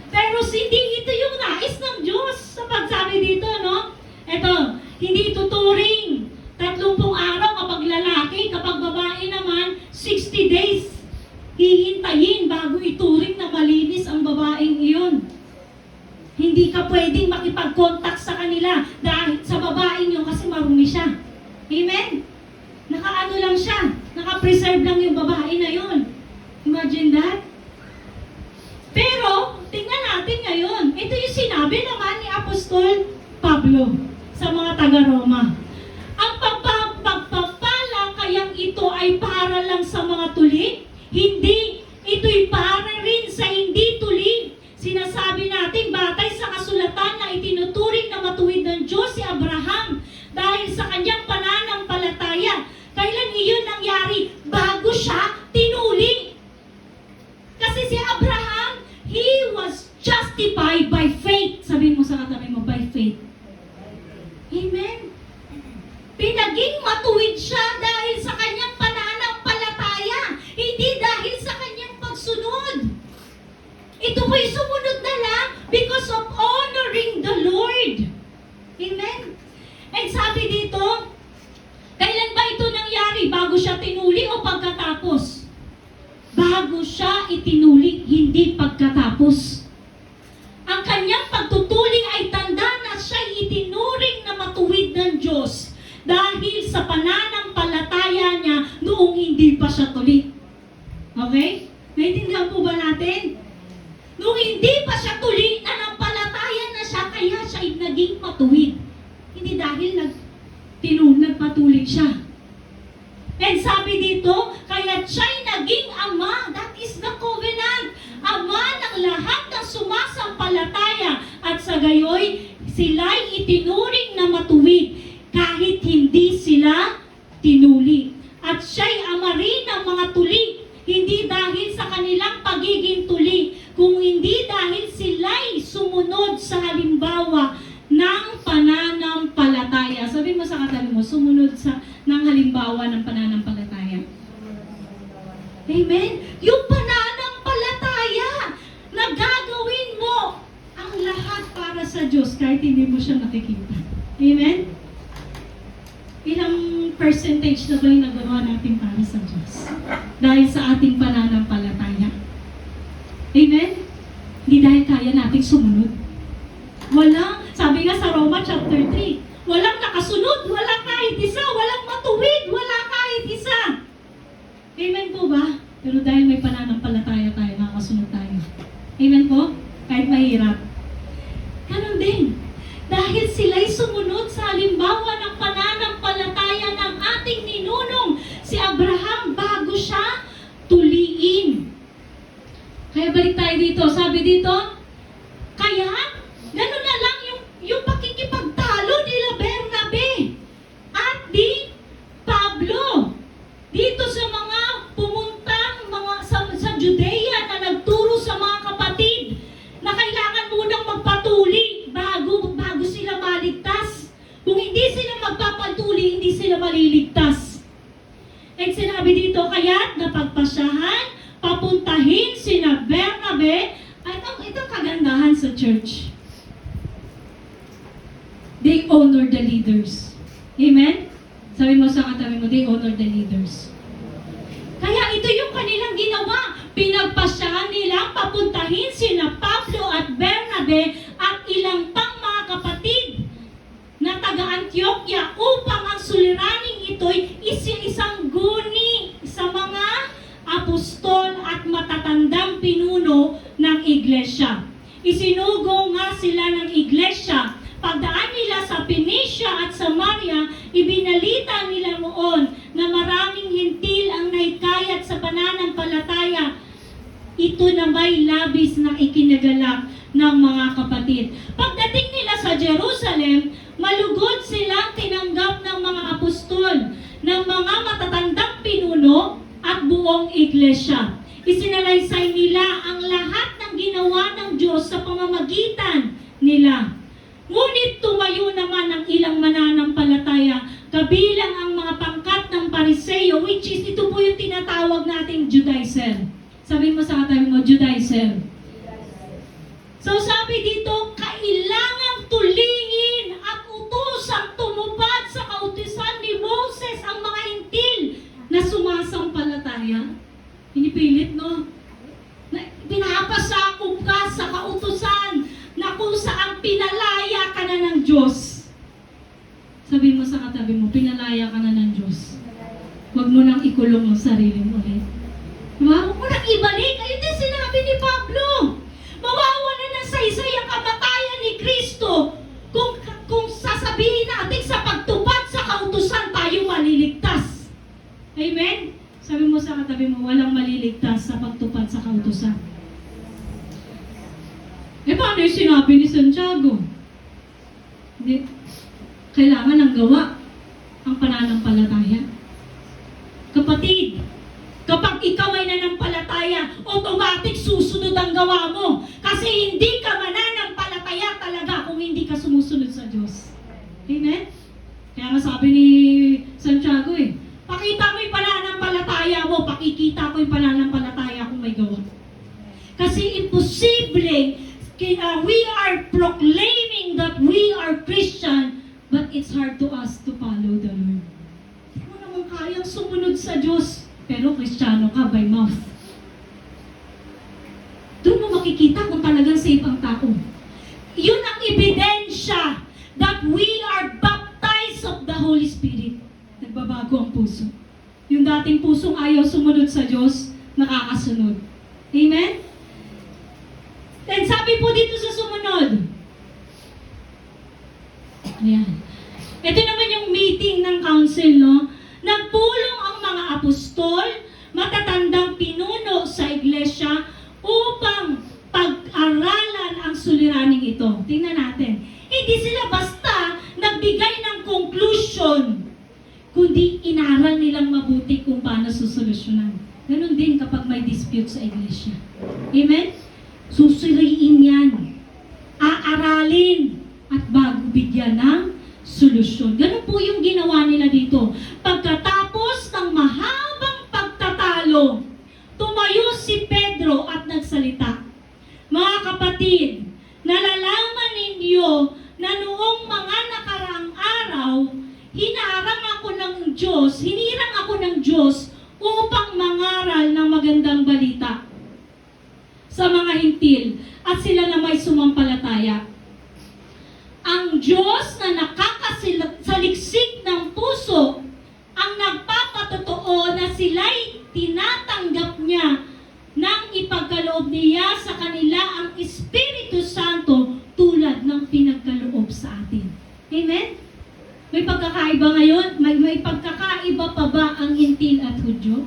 S2: Pero hindi ito yung nais ng Diyos sa pagsabi dito, no? Ito, hindi tuturing 30 araw kapag lalaki, kapag babae naman, 60 days. Hihintayin bago ituring na malinis ang babaeng iyon. Hindi ka pwedeng makipag-contact sa kanila dahil sa babaeng yun kasi marumi siya. Amen? Nakaano lang siya, naka-preserve lang yung babae na yun. Imagine that? Pero, tingnan natin ngayon. Ito yung sinabi naman ni Apostol Pablo sa mga taga-Roma. Ang pagpapala kayang ito ay para lang sa mga tuli? Hindi. Ito'y para rin sa hindi tuli. Sinasabi natin batay sa kasulatan na itinuturing na matuwid ng Diyos si Abraham dahil sa kanyang pananampalataya. Kailan iyon nangyari? Bago siya tinuli. Kasi si Abraham, he was justified by faith. Sabihin mo sa katabi mo, by faith. Amen? Pinaging matuwid siya dahil sa kanyang pananampalataya, hindi dahil sa kanyang pagsunod. Ito po'y sumunod na lang because of honoring the Lord. Amen? And sabi dito, kailan ba ito nangyari? Bago siya tinuli o pagkatapos? Bago siya itinuli, hindi pagkatapos. Ang kanyang pagtutuling ay tanda na siya itinuring na matuwid ng Diyos dahil sa pananampalataya niya noong hindi pa siya tuli. Okay? Naintindihan po ba natin? Noong hindi pa siya tuli, nanampalataya na siya, kaya siya ay naging matuwid. Hindi dahil nagpatuloy siya. And sabi dito, kaya siya'y naging ama, that is the covenant, ama ng lahat ng sumasampalataya, at sa gayoy, sila'y itinuring na matuwid, kahit hindi sila tinuli. At siya'y ama rin ng mga tuli, hindi dahil sa kanilang pagiging tuli, kung hindi dahil sila'y sumunod sa halimbawa ng pananampalataya. Sabi mo sa katabi mo, sumunod ng halimbawa ng pananampalataya. Amen? Yung pananampalataya na gagawin mo ang lahat para sa Diyos kahit hindi mo siya nakikita. Amen? Ilang percentage na ba yung nagawa natin para sa Diyos? Dahil sa ating pananampalataya. Amen? Hindi dahil kaya nating sumunod. Sabi nga sa Roma chapter 3, walang nakasunod, walang kahit isa, walang matuwid, wala kahit isa. Amen po ba? Pero dahil may pananampalataya tayo, nakakasunod tayo. Amen po? Kahit mahirap. Ganun din. Dahil sila'y sumunod sa halimbawa ng pananampalataya ng ating ninunong, si Abraham, bago siya tuliin. Kaya balik tayo dito. Sabi dito, kaya, gano'n na lang yung pakikipagtalo nila Bernabe at di Pablo dito sa mga pumuntang sa Judea na nagturo sa mga kapatid na kailangan munang magpatuli bago sila maligtas. Kung hindi sila magpapatuli, hindi sila maliligtas. At sinabi dito, kaya't napagpasyahan, papuntahin sina Bernabe, at ito They honor the leaders. Amen? Sabi mo sa katabi mo, they honor the leaders. Kaya ito yung kanilang ginawa. Pinagpasyahan nila, papuntahin sina Pablo at Bernabe at ilang pang mga kapatid na taga-Antioquia upang ang suliraning ito'y isang guni sa mga apostol at matatandang pinuno ng iglesia. Isinugo nga sila ng iglesia. Pagdaan nila sa Phoenicia at Samaria, ibinalita nila noon na maraming hintil ang naikayat sa pananampalataya. Ito na may labis na ikinagalak ng mga kapatid. Pagdating nila sa Jerusalem, malugod silang tinanggap ng mga apostol, ng mga matatandang pinuno at buong iglesia. Isinalaysay nila ang lahat ng ginawa ng Diyos sa pamamagitan nila. Ngunit tumayo naman ang ilang mananampalataya, kabilang ang mga pangkat ng Pariseo, which is ito po yung tinatawag nating Judaizer. Sabi mo sa katabi mo, Judaizer. So sabi dito, kailangang tulingin at utosang tumupad sa kautusan ni Moses ang mga hintil na sumasampalataya. Pinipilit, no? Pinapasakop ka sa kautusan na kung saan pinalaya ka na ng Diyos. Sabi mo sa katabi mo, pinalaya ka na ng Diyos. Huwag mo nang ikulong ang sarili mo ulit. Diba? Huwag mo nang ibalik. Ayun din sinabi ni Pablo. Mawawala na sa isa yung kamatayan ni Kristo kung sasabihin natin sa pagtupad sa kautusan tayo maliligtas. Amen? Sabi mo sa katabi mo, walang maliligtas sa pagtupad sa kautusan. Paano yung sinabi ni Santiago? Hindi. Kailangan ng gawa ang pananampalataya. Kapatid, kapag ikaw ay nanampalataya, automatic susunod ang gawa mo. Kasi hindi ka mananampalataya talaga kung hindi ka sumusunod sa Diyos. Amen? Kaya nga sabi ni Santiago pakita mo yung pananampalataya mo, pakikita ko yung pananampalataya kung may gawa. Kasi imposible, we are proclaiming that we are Christian, but it's hard to us to follow the Lord. Hindi mo naman kayang sumunod sa Diyos, pero Kristiyano ka by mouth. Doon mo makikita kung talagang safe ang tao. Yun ang ebidensya that we are baptized of the Holy Spirit. Nagbabago ang puso. Yung dating pusong ayaw sumunod sa Diyos, nakakasunod. Amen? Then sabi po dito sa sumunod. Ayan. Ito naman yung meeting ng council, no? Nagpulong ang mga apostol, matatandang pinuno sa iglesia upang pag-aralan ang suliraning ito. Tingnan natin. Hindi sila basta nagbigay ng conclusion, kundi inaral nilang mabuti kung paano susolusyonan. Ganon din kapag may dispute sa iglesia. Amen? Susuriin yan, aaralin, at bago bigyan ng solusyon. Ganun po yung ginawa nila dito. Pagkatapos ng mahabang pagtatalo, tumayo si Pedro at nagsalita. Mga kapatid, nalalaman ninyo na noong mga nakaraang araw, hinirang ako ng Diyos upang mangaral ng magandang balita sa mga hintil at sila na may sumampalataya. Ang Diyos na nakakasaliksik ng puso ang nagpapatotoo na sila'y tinatanggap niya nang ipagkaloob niya sa kanila ang Espiritu Santo tulad ng pinagkaloob sa atin. Amen? May pagkakaiba ngayon? May pagkakaiba pa ba ang hintil at Hudyo?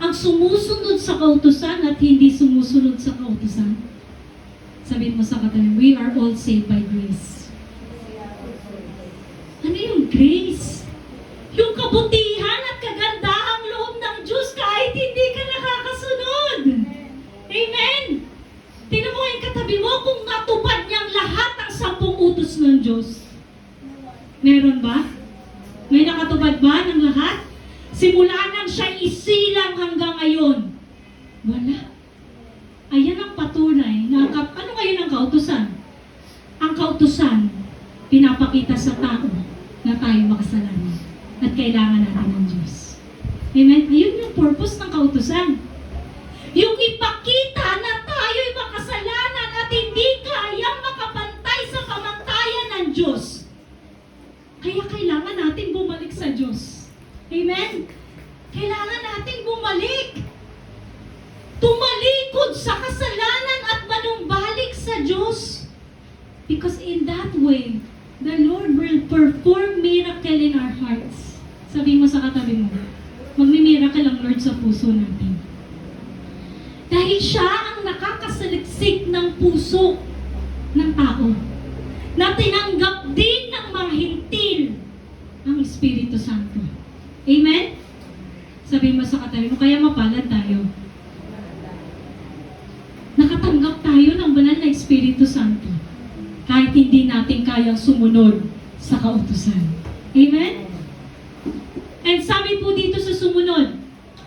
S2: Ang sumusunod sa kautusan at hindi sumusunod sa kautusan? Sabihin mo sa katabi, we are all saved by grace. Ano yung grace? Yung kabutihan at kagandahang loob ng Diyos kahit hindi ka nakakasunod. Amen? Tingnan mo yung katabi mo kung natupad niyang lahat ng 10 utos ng Diyos. Meron ba? May nakatupad ba ng lahat? Simula nang siya isilang hanggang ngayon. Wala. Ayan ang patunay na ano ngayon ang kautusan? Ang kautusan, pinapakita sa tao na tayo makasalanan at kailangan natin ng Diyos. Amen? Ayun yung purpose ng kautusan. Yung ipakita na tayo'y makasalanan at hindi kayang makapantay sa pamantayan ng Diyos. Kaya kailangan natin bumalik sa Diyos. Amen? Kailangan natin bumalik. Tumalikod sa kasalanan at manumbalik sa Diyos. Because in that way, the Lord will perform miracle in our hearts. Sabi mo sa katabi mo, magmi-miracle ang Lord sa puso natin. Dahil siya ang nakakasaliksik ng puso ng tao na tinanggap din ng mga hintil ng Espiritu Santo. Amen? Sabi mo sa katabi mo, kaya mapalad tayo. Nakatanggap tayo ng banal na Espiritu Santo kahit hindi natin kayang sumunod sa kautusan. Amen? And sabi po dito sa sumunod,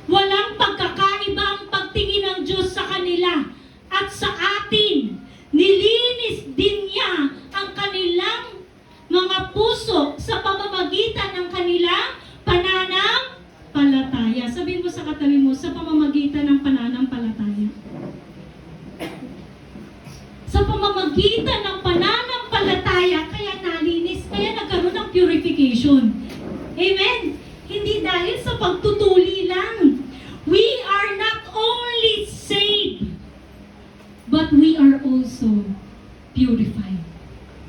S2: walang pagkakaiba ang pagtingin ng Diyos sa kanila at sa atin. Nilinis din niya ang kanilang mga puso sa pamamagitan ng kanilang pananampalataya. Sabihin mo sa katabi mo, sa pamamagitan ng pananampalataya. Sa pamamagitan ng pananampalataya, kaya nalinis, kaya nagkaroon ng purification. Amen? Hindi dahil sa pagtutuli lang. We are not only saved, but we are also purified.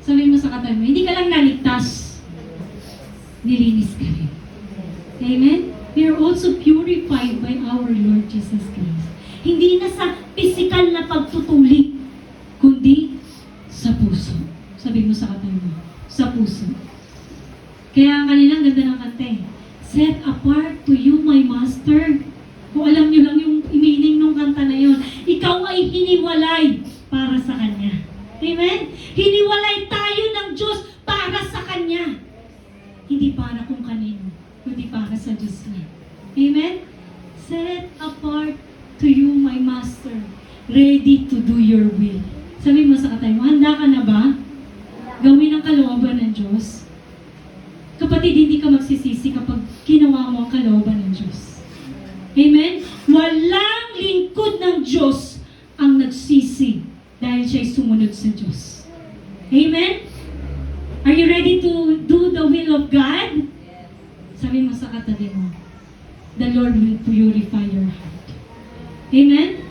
S2: Sabihin mo sa katabi mo, hindi ka lang naligtas, nilinis ka rin. Amen? We are also purified by our Lord Jesus Christ. Hindi na sa physical na pagtutuli, kundi sa puso. Sabi mo sa katabi mo, sa puso. Kaya ang kanilang ganda ng kante, set apart to you, my master. Kung alam nyo lang yung meaning ng kanta na yun, ikaw ay hiniwalay para sa Kanya. Amen? Hiniwalay tayo ng Diyos para sa Kanya. Hindi para kung kanino, kundi para sa Diyos na. Amen? Set apart to you, my master, ready to do your will. Sabi mo sa katabi mo, handa ka na ba? Gawin ang kalooban ng Diyos. Kapatid, hindi ka magsisisi kapag ginawa mo ang kalooban ng Diyos. Amen? Walang lingkod ng Diyos ang nagsisi dahil siya'y sumunod sa Diyos. Amen? Are you ready to do the will of God? Sabi mo sa katabi mo, the Lord will purify your heart. Amen?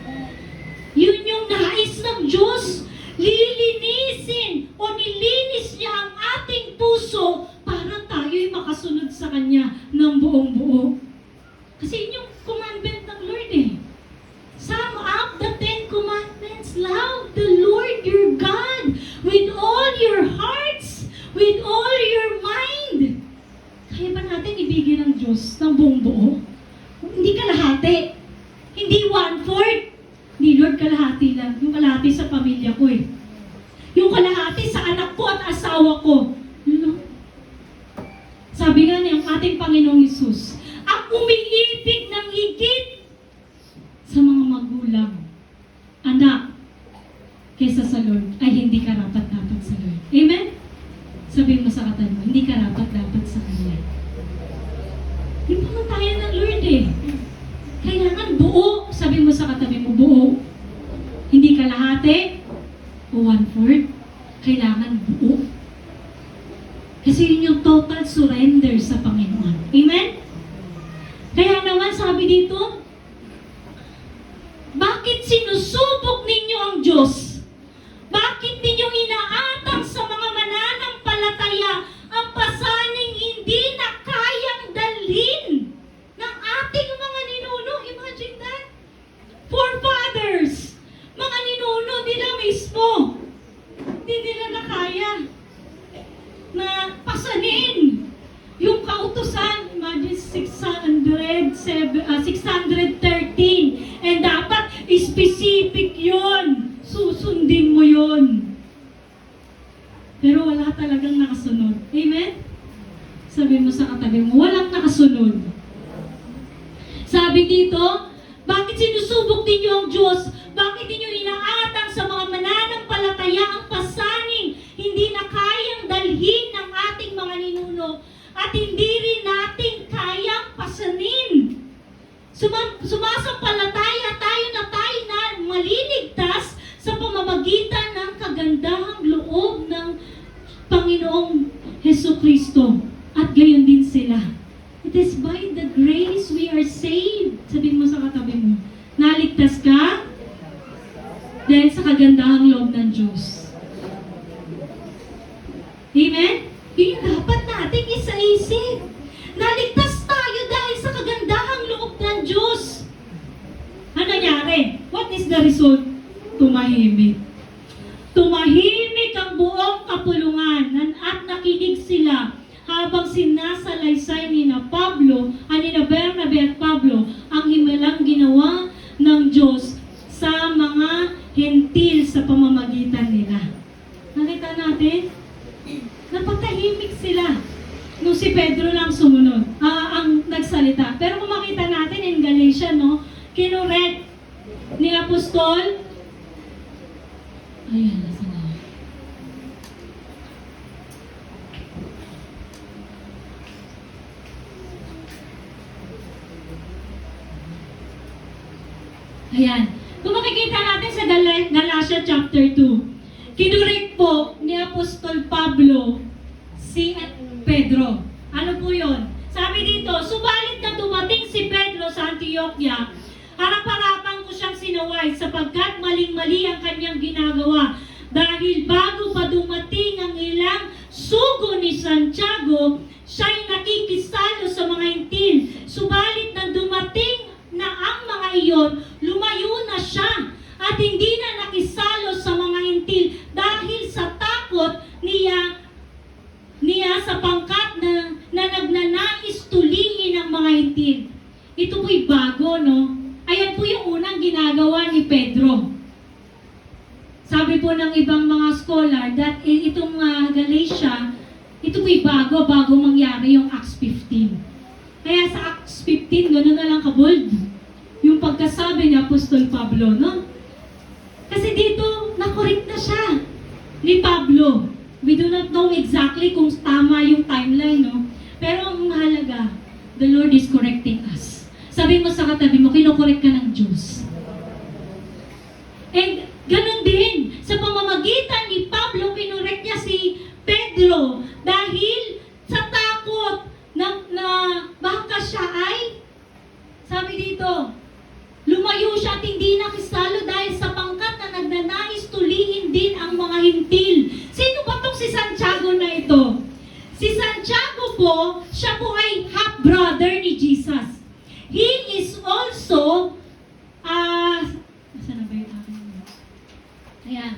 S2: Yun yung nais ng Diyos. Lilinisin o nilinis niya ang ating puso para tayo'y makasunod sa Kanya ng buong buo. Kasi yun yung commandment ng Lord eh. Sum up the 10 commandments. Love the Lord your God with all your hearts, with all your mind. Kaya ba natin ibigin ng Diyos ng buong buo? Hindi kalahati. Hindi 1/4. Ni Lord, kalahati lang. Yung kalahati sa pamilya ko eh. Yung kalahati sa anak ko at asawa ko. No? Sabi nga niya, ang ating Panginoong Hesus, ang umiibig ng higit sa mga magulang, anak, kesa sa Lord, ay hindi karapat-dapat sa Lord. Amen? Sabihin mo sa katabi mo, hindi karapat-dapat sa Kanya. Yung pamantayan ng Lord eh. Kailangan buo. Sabi mo sa katabi mo, buo. Hindi kalahati o 1/4. Kailangan buo. Kasi yun yung total surrender sa Panginoon. Amen? Kaya naman sabi dito, bakit sinusubok ninyo ang Diyos? Bakit ninyo inaatang sa mga mananampalataya ang pasaning hindi na kayang dalhin ng ating mga ninuno? Imagine that. Forefathers, mga ninuno nila mismo, hindi nila na kaya na pasanin yung kautusan. Imagine 613. And dapat specific yon. Susundin mo yon. Pero wala talagang nakasunod. Amen? Sabi mo sa katabi mo, walang nakasunod. Sabi dito, bakit sinusubok ninyo ang Diyos? Bakit ninyo inaatang sa mga mananampalataya ang pasaning hindi na kayang dalhin dalhin ng ating mga ninuno at hindi rin natin kayang pasanin. Sumasampalataya tayo na maliligtas sa pamamagitan ng kagandahang loob ng Panginoong Hesukristo. At gayon din sila. It is by the grace we are saved. Sabihin mo sa katabi mo, naligtas ka dahil sa kagandahang loob ng Diyos. Amen? Yun yung dapat nating isa-isip. Naligtas tayo dahil sa kagandahang loob ng Diyos. Ano nangyari? What is the result? Tumahimik. Tumahimik ang buong kapulungan at nakinig sila habang sinasalaysay ni na Bernabe at Pablo ang himalang ginawa ng Diyos sa mga hentil sa pamamagitan nila. Nakita natin? Napatahimik sila nung si Pedro lang sumunod, ang nagsalita. Pero kung makita natin in Galatia, no, kinuret ni Apostol, ayan, nasa na. Ayan. Kung makikita natin sa Galatia chapter 2, kinurek po ni Apostol Pablo si Pedro. Ano po yun? Sabi dito, subalit na dumating si Pedro sa Antioquia, harap-harapan ko siyang sinaway sapagkat maling-mali ang kanyang ginagawa. Dahil bago pa dumating ang ilang sugo ni Santiago, siya'y nakikisalo sa mga hintil. Subalit na dumating na ang mga iyon, lumayo na siya at hindi na nakisalo sa mga hintil dahil sa takot niya sa pangkat na nagnanais tuliin ang mga hintil. Ito po'y bago, no? Ayan po yung unang ginagawa ni Pedro. Sabi po ng ibang mga scholar that itong Galatia, ito po'y bago mangyari yung Acts 15. Kaya sa Acts 15, gano'n na lang kabold. Yung pagkasabi ni Apostol Pablo, no? Kasi dito, nakorek na siya ni Pablo. We do not know exactly kung tama yung timeline, no? Pero ang mahalaga, the Lord is correcting us. Sabi mo sa katabi mo, kinokorek ka ng Diyos. And ganun din, sa pamamagitan ni Pablo, kinorek niya si Pedro dahil sa takot na baka siya ay, sabi dito, lumayo siya at hindi nakisalo dahil sa pangkat na nagnanais tuliin din ang mga hintil. Sino ba itong si Santiago na ito? Si Santiago po, siya po ay half-brother ni Jesus. He is also, saan na ba yung aking? Ayan.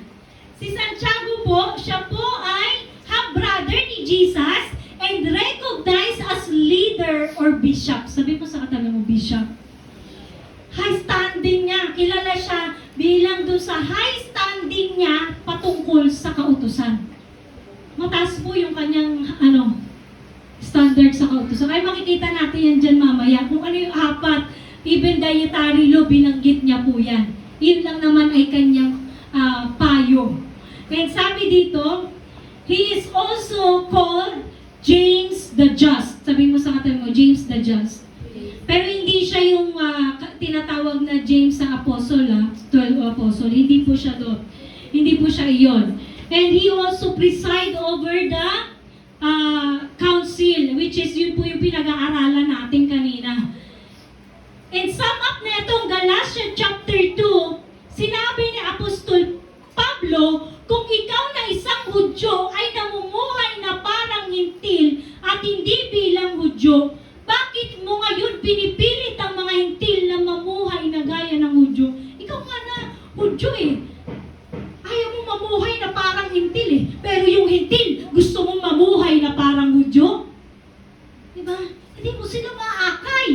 S2: Si Santiago po, siya po ay half-brother ni Jesus and recognized as leader or bishop. Sabi mo sa katabi mo, bishop. High standing niya. Kilala siya bilang doon sa high standing niya patungkol sa kautusan. Mataas po yung kanyang standard sa kautusan. Kaya makikita natin yan dyan mamaya. Kung ano yung apat, even dietary law, binanggit niya po yan. Yun lang naman ay kanyang payo. Kaya sabi dito, he is also called James the Just. Sabi mo sa katabi mo, James the Just. Pero hindi siya yung tinatawag na James ang apostle, 12 apostle. Hindi po siya doon. Hindi po siya iyon. And he also preside over the council, which is yun po yung pinag-aaralan natin kanina. And sum up na itong Galatians chapter 2, sinabi ni Apostol Pablo, kung ikaw na isang Hudyo ay namumuhay na parang hintil at hindi bilang Hudyo, bakit mo ngayon pinipilit ang mga hintil na mamuhay na gaya ng Hudyo? Ikaw nga na Hudyo eh. Ayaw mo mamuhay na parang hintil eh. Pero yung hintil, gusto mong mamuhay na parang Hudyo? Diba? Hindi mo sila maakay.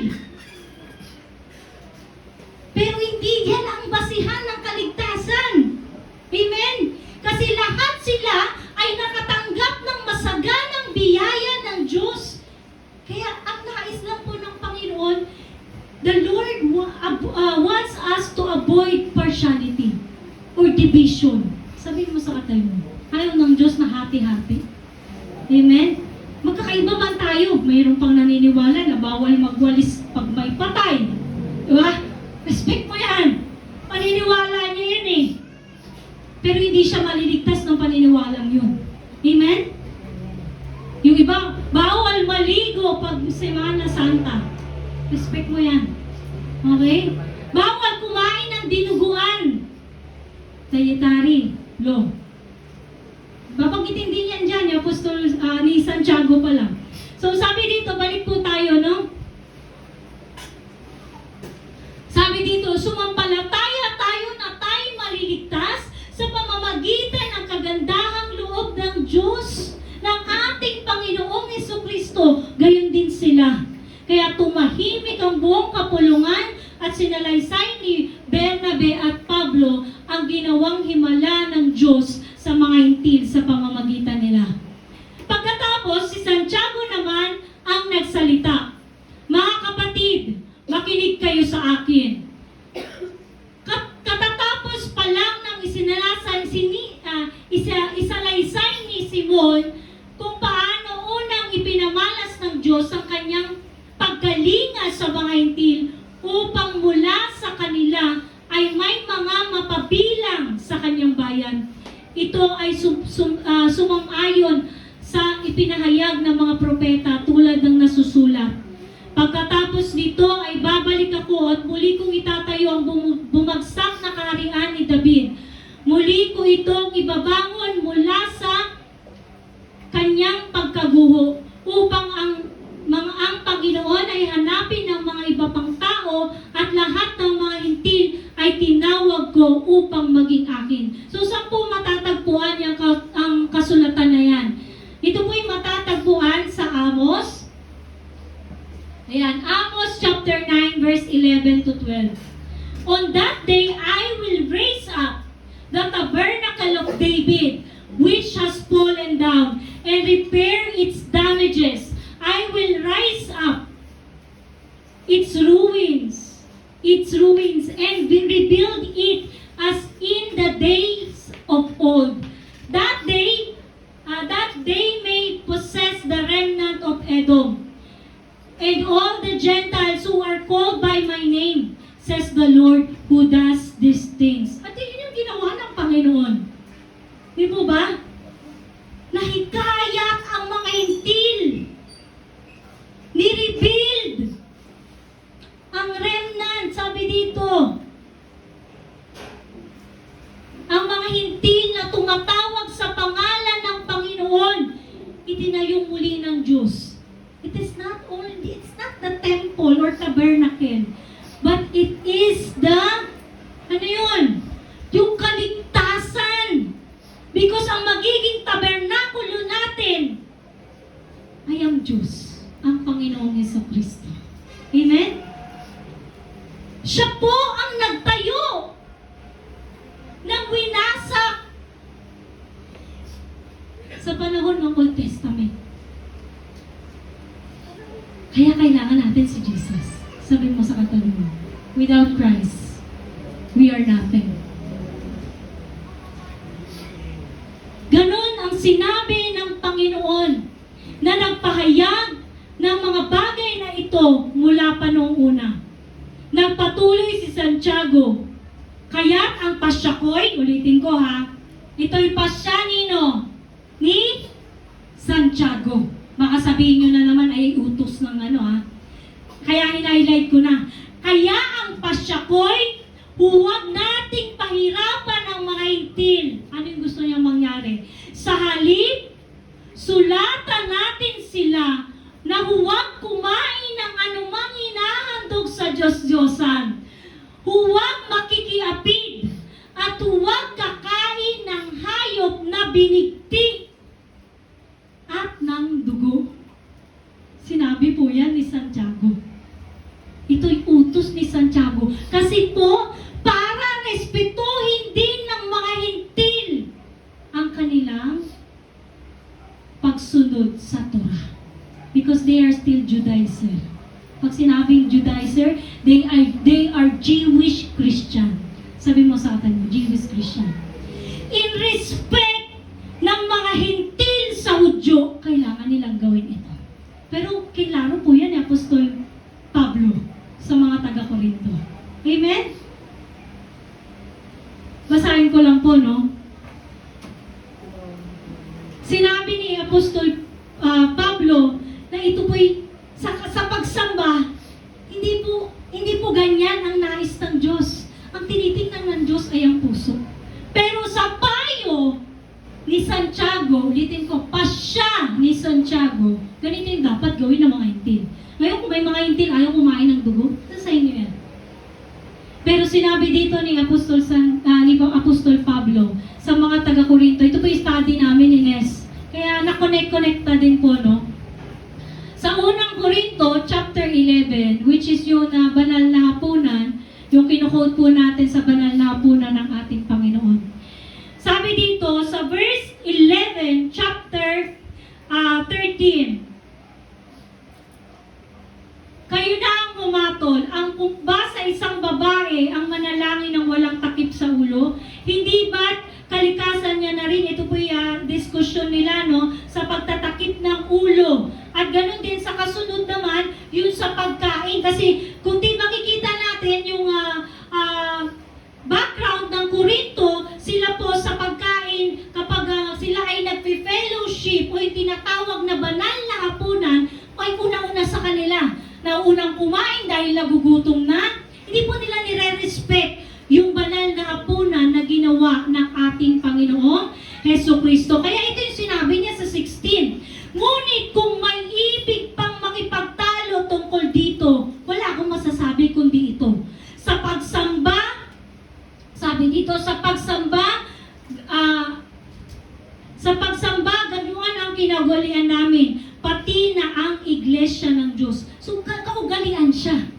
S2: Pero hindi yan ang basihan ng kaligtasan. Amen? Kasi lahat sila ay nakatanggap ng masaganang biyaya ng Diyos. Kaya ang nais lang po ng Panginoon, the Lord wants us to avoid partiality or division. Sabihin mo sa katabi mo, ayaw ng Diyos na hati-hati. Amen? Magkakaiba man tayo. Mayroon pang naniniwala na bawal magwalis pag may patay. Diba? Respect mo yan. Paniniwala niya yan eh. Pero hindi siya maliligtas ng paniniwalang yun. Amen? Yung iba, bawal maligo pag Semana Santa. Respect mo yan. Okay? Bawal kumain ng dinuguan. Dietary law. Babanggitin din yan dyan, yung Apostol ni Santiago pala. So sabi dito, balik po tayo, no? Sabi dito, sumampalataya tayo na tayo maliligtas sa pamamagitan ng kagandahang loob ng Diyos, ng ating Panginoong Jesucristo. Gayon din sila. Kaya tumahimik ang buong kapulungan at sinalaysay ni Bernabe at Pablo ang ginawang himala ng Diyos sa mga hintil sa pamamagitan nila. Pagkatapos, si Santiago naman ang nagsalita. Mga kapatid, makinig kayo sa akin. Katatapos pa lang ng isalaysay ni Simon kung paano unang ipinamalas ng Diyos ang kanyang pagkalinga sa mga hintil upang mula sa kanila ay may mga mapabilang sa kanyang bayan. Ito ay sumang-ayon sa ipinahayag ng mga propeta tulad ng nasusulat. Pagkatapos nito ay babalik ako at muli kong itatayo ang bumagsak na kaharian ni David. Muli ko itong ibabangon mula sa kanyang pagkaguho upang ang Panginoon ay hanapin ng mga iba pang tao at lahat ng mga hintil ay tinawag ko upang maging akin. So, saan po matatagpuan ang kasulatan na yan? Ito po'y matatagpuan sa Amos. Ayan, Amos chapter 9 verse 11 to 12. On that day, I will raise up the tabernacle of David, which has fallen down, and repair its damages. I will rise up its ruins, and rebuild it as in the days of old. That they may possess the remnant of Edom, and all the Gentiles who are called by my name, says the Lord who does these things. At yun yung ginawa ng Panginoon. Di po ba? Nahikayat ang mga hintil. Ni-rebuild ang remnant, sabi dito. Ang mga hintil na tumatawag sa pangalan ng Panginoon, itinayong muli ng Diyos. It's not the temple or tabernacle, but it is the, yung kaligtasan. Because ang magiging tabernakulo natin ay ang Diyos, ang Panginoong Jesucristo. Amen? Siya po ang nagtayo ng winasak sa panahon ng Old Testament. Kaya kailangan natin si Jesus. Sabi mo sa katabi mo, without Christ, we are nothing. Ganon ang sinabi ng Panginoon na nagpahayag ng mga bagay na ito mula pa noong una. Nagpatuloy si Santiago. Kaya't ang pasyakoy, ulitin ko ha, ito'y pasya ni Santiago. Baka sabihin nyo na naman ay utos ng Kaya in-highlight ko na. Kaya ang pasyakoy, huwag nating pahirapan ang mga hintil. Ano yung gusto niyang mangyari? Sa halip, sulatan natin sila na huwag kumain ng anumang hinahandog sa Diyos-Diyosan. Huwag makikiapid at huwag kakain ng hayop na binigti at ng dugo. Sinabi po yan ni Santiago. Ito'y utos ni Santiago. Kasi po, para respetuhin din ng mga hintil ang kanilang pagsunod sa Torah. Because they are still Judaizer. Pag sinabing Judaizer, they are Jewish Christian. Sabi mo sa atin mo, Jewish Christian. In respect ng mga hintil sa Hudyo, kailangan Pero kilaro po yan ni Apostol Pablo sa mga taga-Korinto. Amen? Basahin ko lang po, no? Sinabi ni Apostol Pablo na ito po'y sa pagsamba, hindi po ganyan ang nais ng Diyos. Ang tinitingnan ng Diyos ay ang puso. Pero sa payo ni Santiago, ulitin ko, pasya ni Santiago, ganito yung dapat gawin ng mga hintil. Ngayon kung may mga hintil, ayaw kumain ng dugo, sa inyo yan. Pero sinabi dito ni Apostol Pablo sa mga taga-Korinto, ito po yung study namin ni Nes. Kaya na-connect-connecta din po, no? Sa unang Korinto, chapter 11, which is yung banal na hapunan, yung kinuquote po natin sa banal na hapunan ng ating Panginoon. Sabi dito, sa verse 11, chapter 13, kayo na ang humatol, ang ba sa isang babae ang manalangin ng walang takip sa ulo? Hindi ba't kalikasan niya na rin, ito po yung diskusyon nila, no, sa pagtatakip ng ulo. At ganun din sa kasunod naman, yung sa pagkain. Kasi kung di makikita natin yung background ng Korinto, sila po sa pagkain, kapag sila ay nagpe-fellowship o yung tinatawag na banal na hapunan, ay una-una sa kanila na unang kumain dahil nagugutom na, hindi po nila nire-respect yung banal na hapunan na ginawa ng ating Panginoong Hesukristo. Kaya ito yung sinabi niya sa 16. Ngunit kung may ibig pang makipagtalo tungkol dito, wala akong masasabi kundi ito. Sa pagsamba, sabi dito, sa pagsamba, ganoon ang kinagalian namin, pati na ang iglesia ng Diyos. So, kaugalian siya.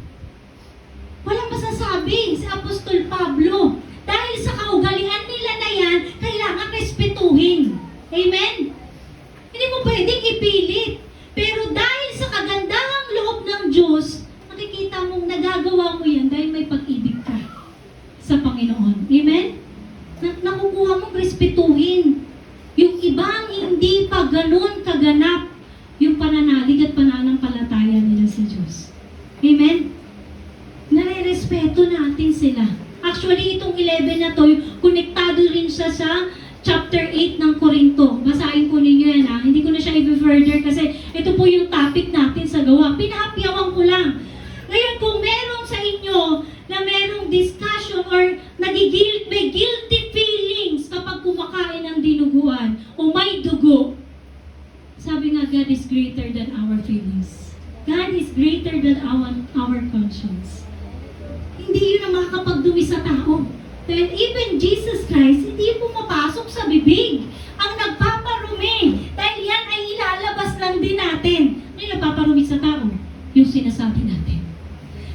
S2: Walang masasabi si Apostol Pablo. Dahil sa kaugalian nila na yan, kailangan respetuhin. Amen? Hindi mo pwedeng ipilit. Pero dahil sa kagandahang loob ng Diyos, nakikita mong nagagawa mo yan dahil may pag-ibig ka sa Panginoon. Amen? Nakukuha mong respetuhin. Yung ibang hindi pa ganun kaganap yung pananalig at pananampalataya nila sa Diyos. Amen? Nare-respeto natin sila. Actually, itong 11 na to, konektado rin siya sa chapter 8 ng Korinto. Basahin ko ninyo yan, ha? Hindi ko na siya i-further kasi ito po yung topic natin sa gawa. Pinahapyawan ko lang. Ngayon, kung meron sa inyo na merong discussion or may guilty feelings kapag kumakain ng dinuguan o may dugo, sabi nga, God is greater than our feelings. God is greater than our conscience. Hindi yun ang makakapagdumi sa tao. Then even Jesus Christ, hindi pumapasok sa bibig. Ang nagpaparumi, dahil yan ay ilalabas lang din natin. Ano yung nagpaparumi sa tao? Yung sinasabi natin.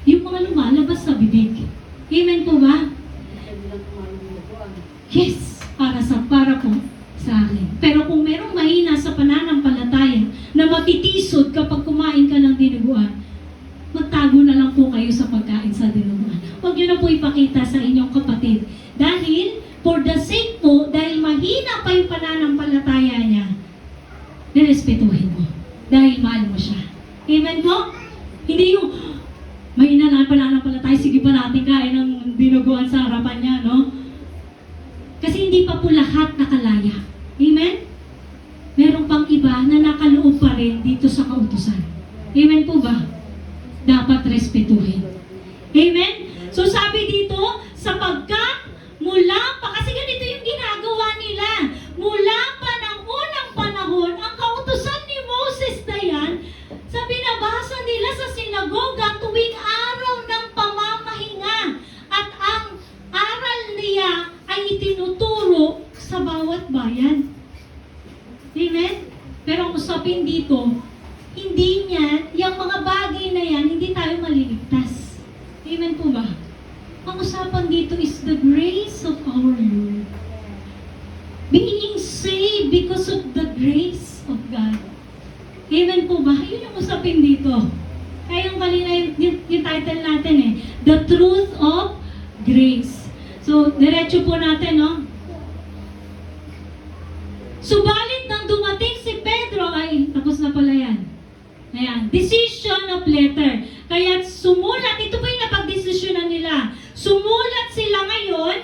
S2: Yung mga lumalabas sa bibig. Amen po ba? Yes, para po sa akin. Pero kung merong mahina sa pananampalataya na matitisod kapag kumain ka ng dinuguan, magtago na lang po kayo sa pagkain sa dinuguan. Huwag nyo na po ipakita sa inyong kapatid. Dahil, for the sake po, dahil mahina pa yung pananampalataya niya, nirespetuhin mo. Dahil mahal mo siya. Amen po? Hindi yung, mahina na pananampalataya, sige pa natin kain ng dinuguan sa harapan niya, no? Kasi hindi pa po lahat nakalaya. Amen? Meron pang iba na nakaloob pa rin dito sa kautusan. Amen po ba? Dapat respetuhin. Amen? So sabi dito, sapagkat mula pa, kasi ganito yung ginagawa nila, mula pa ng unang panahon, ang kautusan ni Moses na yan, sa binabasa nila sa sinagoga tuwing araw ng pamamahinga, at ang aral niya ay itinuturo sa bawat bayan. Amen? Pero ang usapin dito, hindi niya, yung mga bagay na yan, hindi tayo maliligtas. Amen po ba? Ang usapan dito is the grace of our Lord. Being saved because of the grace of God. Amen po ba? Yun yung usapin dito. Kaya yung kanina yung title natin The Truth of Grace. So, diretso po natin, no? Subalit nang dumating si Pedro, ay, tapos na pala yan. Ayan. Decision of letter. Kaya sumulat, ito pa yung napagdesisyonan nila. Sumulat sila ngayon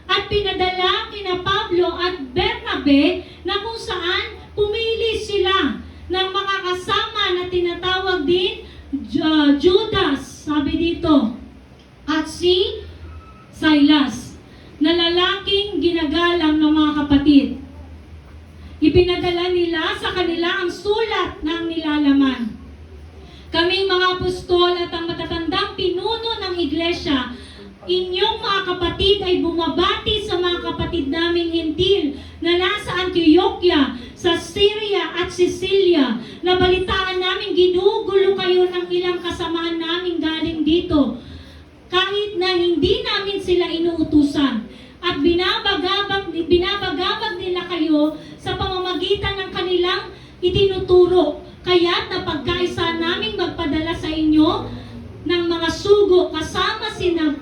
S2: at pinadala kina Pablo at Bernabe na kung saan pumili sila ng mga kasama na tinatawag din Judas, sabi dito, at si Silas, na lalaking ginagalang ng mga kapatid. Ipinadala nila sa kanila ang sulat ng nilalaman. Kaming mga apostol at ang matatandang pinuno ng iglesia, inyong mga kapatid ay bumabati sa mga kapatid naming Hintil na nasa Antioquia, sa Syria at Sicilia. Nabalitaan namin ginugulo kayo ng ilang kasamahan namin galing dito. Kahit na hindi namin sila inuutusan at binabagabag nila kayo sa pamamagitan ng kanilang itinuturo. Kaya't napagkaisa naming magpadala sa inyo ng mga sugo kasama sila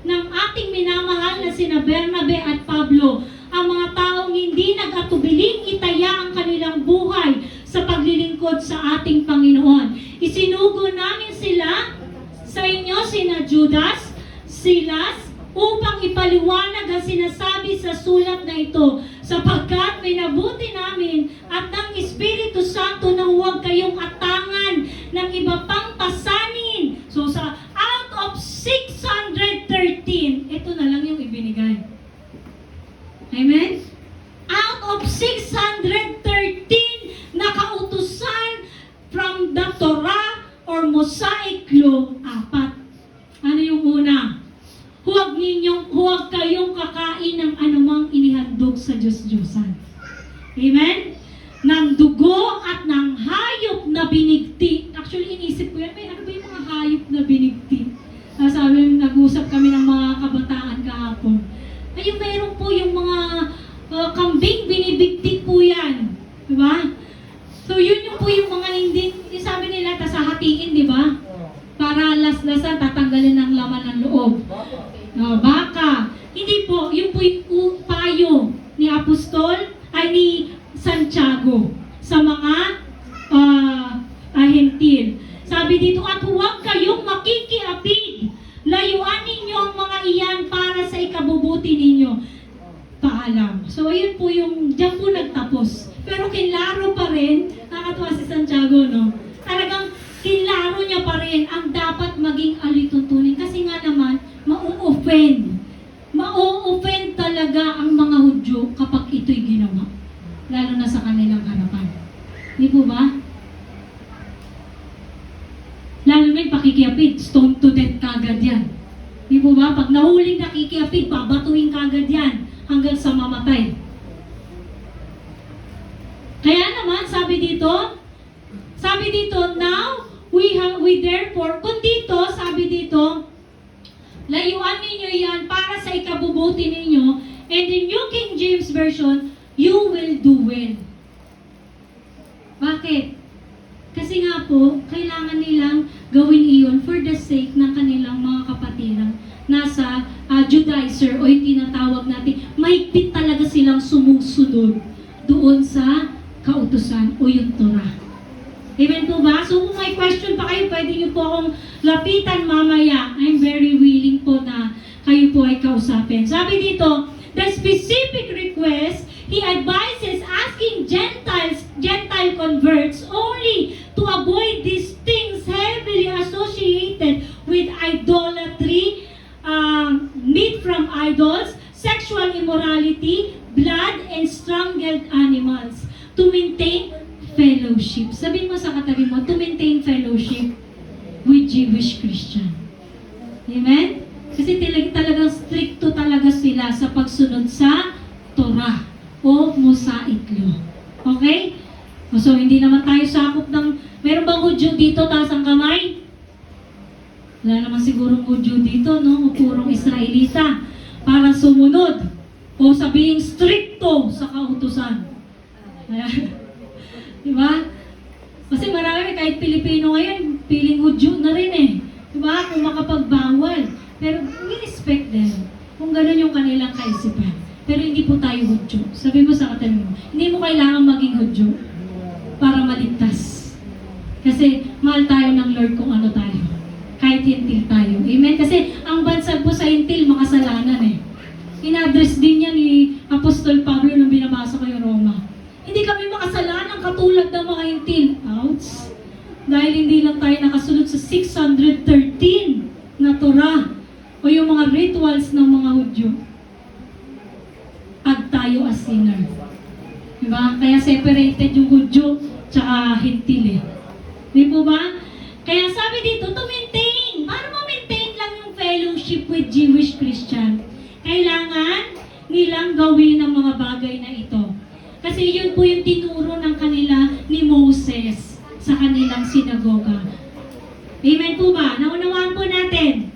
S2: ng ating minamahal na sina Bernabe at Pablo, ang mga taong hindi nag-atubiling itaya ang kanilang buhay sa paglilingkod sa ating Panginoon. Isinugo namin sila sa inyo, sina Judas, Silas, upang ipaliwanag ang sinasabi sa sulat na ito, sapagkat minabuti namin at ng Espiritu Santo na huwag kayong atangan ng iba pang pasanin. So sa out of 613, ito na lang yung ibinigay. Amen? Out of 613 na kautusan from the Torah or Mosaic Law, 4. Ano yung una? Huwag kayong kakain ng anumang inihandog sa Diyos-Diyosan. Amen? Ng dugo at ng hayop na binigti. Actually, inisip ko yan, ano ba yung mga hayop na binigti? Sabi, nag-usap kami ng mga kabataan kahapon. Ay, meron po yung mga kambing, binibigti po yan. Diba? So, yun yung po yung mga hindi, sabi nila, tasahatiin, diba? Para las-lasan, tatanggalin ang laman ng loob. Baka. Hindi po, yun po yung payo ni Apostol, ay ni Santiago sa mga Hentil. Sabi dito, at huwag kayong makikiapid. Layuan ninyo ang mga iyan para sa ikabubuti ninyo. Paalam. So, ayun po yung, diyan po nagtapos. Pero kinlaro pa rin, nakatuwa si Santiago, no? Talagang kinlaro niya pa rin ang dapat maging alituntunin. Kasi nga naman, mau-offend. Mau-offend talaga ang mga Hudyo kapag ito'y ginawa. Lalo na sa kanilang harapan. Di po ba? Lalo na yung pakikiapid, stone to death kagad yan. Di po ba? Pag nahuling nakikiapid, babatuhin kagad yan hanggang sa mamatay. Kaya naman, sabi dito, now, we therefore, kung dito, sabi dito, layuan ninyo yan para sa ikabubuti ninyo, and in New King James Version, you will do well. Bakit? Kasi nga po, kailangan nilang gawin iyon for the sake ng kanilang mga kapatiran nasa Judaizer o yung tinatawag natin, mahigpit talaga silang sumusunod doon sa kautusan o yung Torah. Amen po ba? So kung may question pa kayo, pwede niyo po akong lapitan mamaya. I'm very willing po na kayo po ay kausapin. Sabi dito, the specific request, he advises asking Gentile converts only to avoid these things heavily associated with idolatry, meat from idols, sexual immorality, blood, and strangled animals, to maintain fellowship. Sabihin mo sa katabi mo, to maintain fellowship with Jewish Christian. Amen? Kasi talagang stricto talaga sila sa pagsunod sa Torah o Mosaic Law. Okay? So, hindi naman tayo sakop ng, meron bang Hudyo dito, taas ang kamay? Wala naman sigurong Hudyo dito, no? O purong Israelita. Para sumunod. O sabihin stricto sa kautusan. Diba? Kasi marami, kahit Pilipino ngayon, piling Hudyo na rin eh. Diba? Kung makapagbawal. Pero we respect them. Kung gano'n yung kanilang kaisipan. Pero hindi po tayo Hudyo. Sabi mo sa katabi mo, hindi mo kailangan maging Hudyo para maligtas. Kasi mahal tayo ng Lord kung ano tayo. Kahit hintil tayo. Amen? Kasi ang bansag po sa hintil, makasalanan eh. In-address din yan ni Apostol Pablo nung binabasa ko yung Roma. Hindi kami makasalanan katulad ng mga hintil. Ouch! Dahil hindi lang tayo nakasunod sa 613 na Torah o yung mga rituals ng mga Hudyo. At tayo as sinner. Diba? Kaya separated yung Hudyo tsaka hintil eh. Di po ba? Kaya sabi dito, to maintain. Para ma-maintain lang yung fellowship with Jewish Christian, kailangan nilang gawin ang mga bagay na ito. Kasi yun po yung tinuro ng kanila ni Moses sa kanilang sinagoga. Amen po ba? Naunawaan po natin?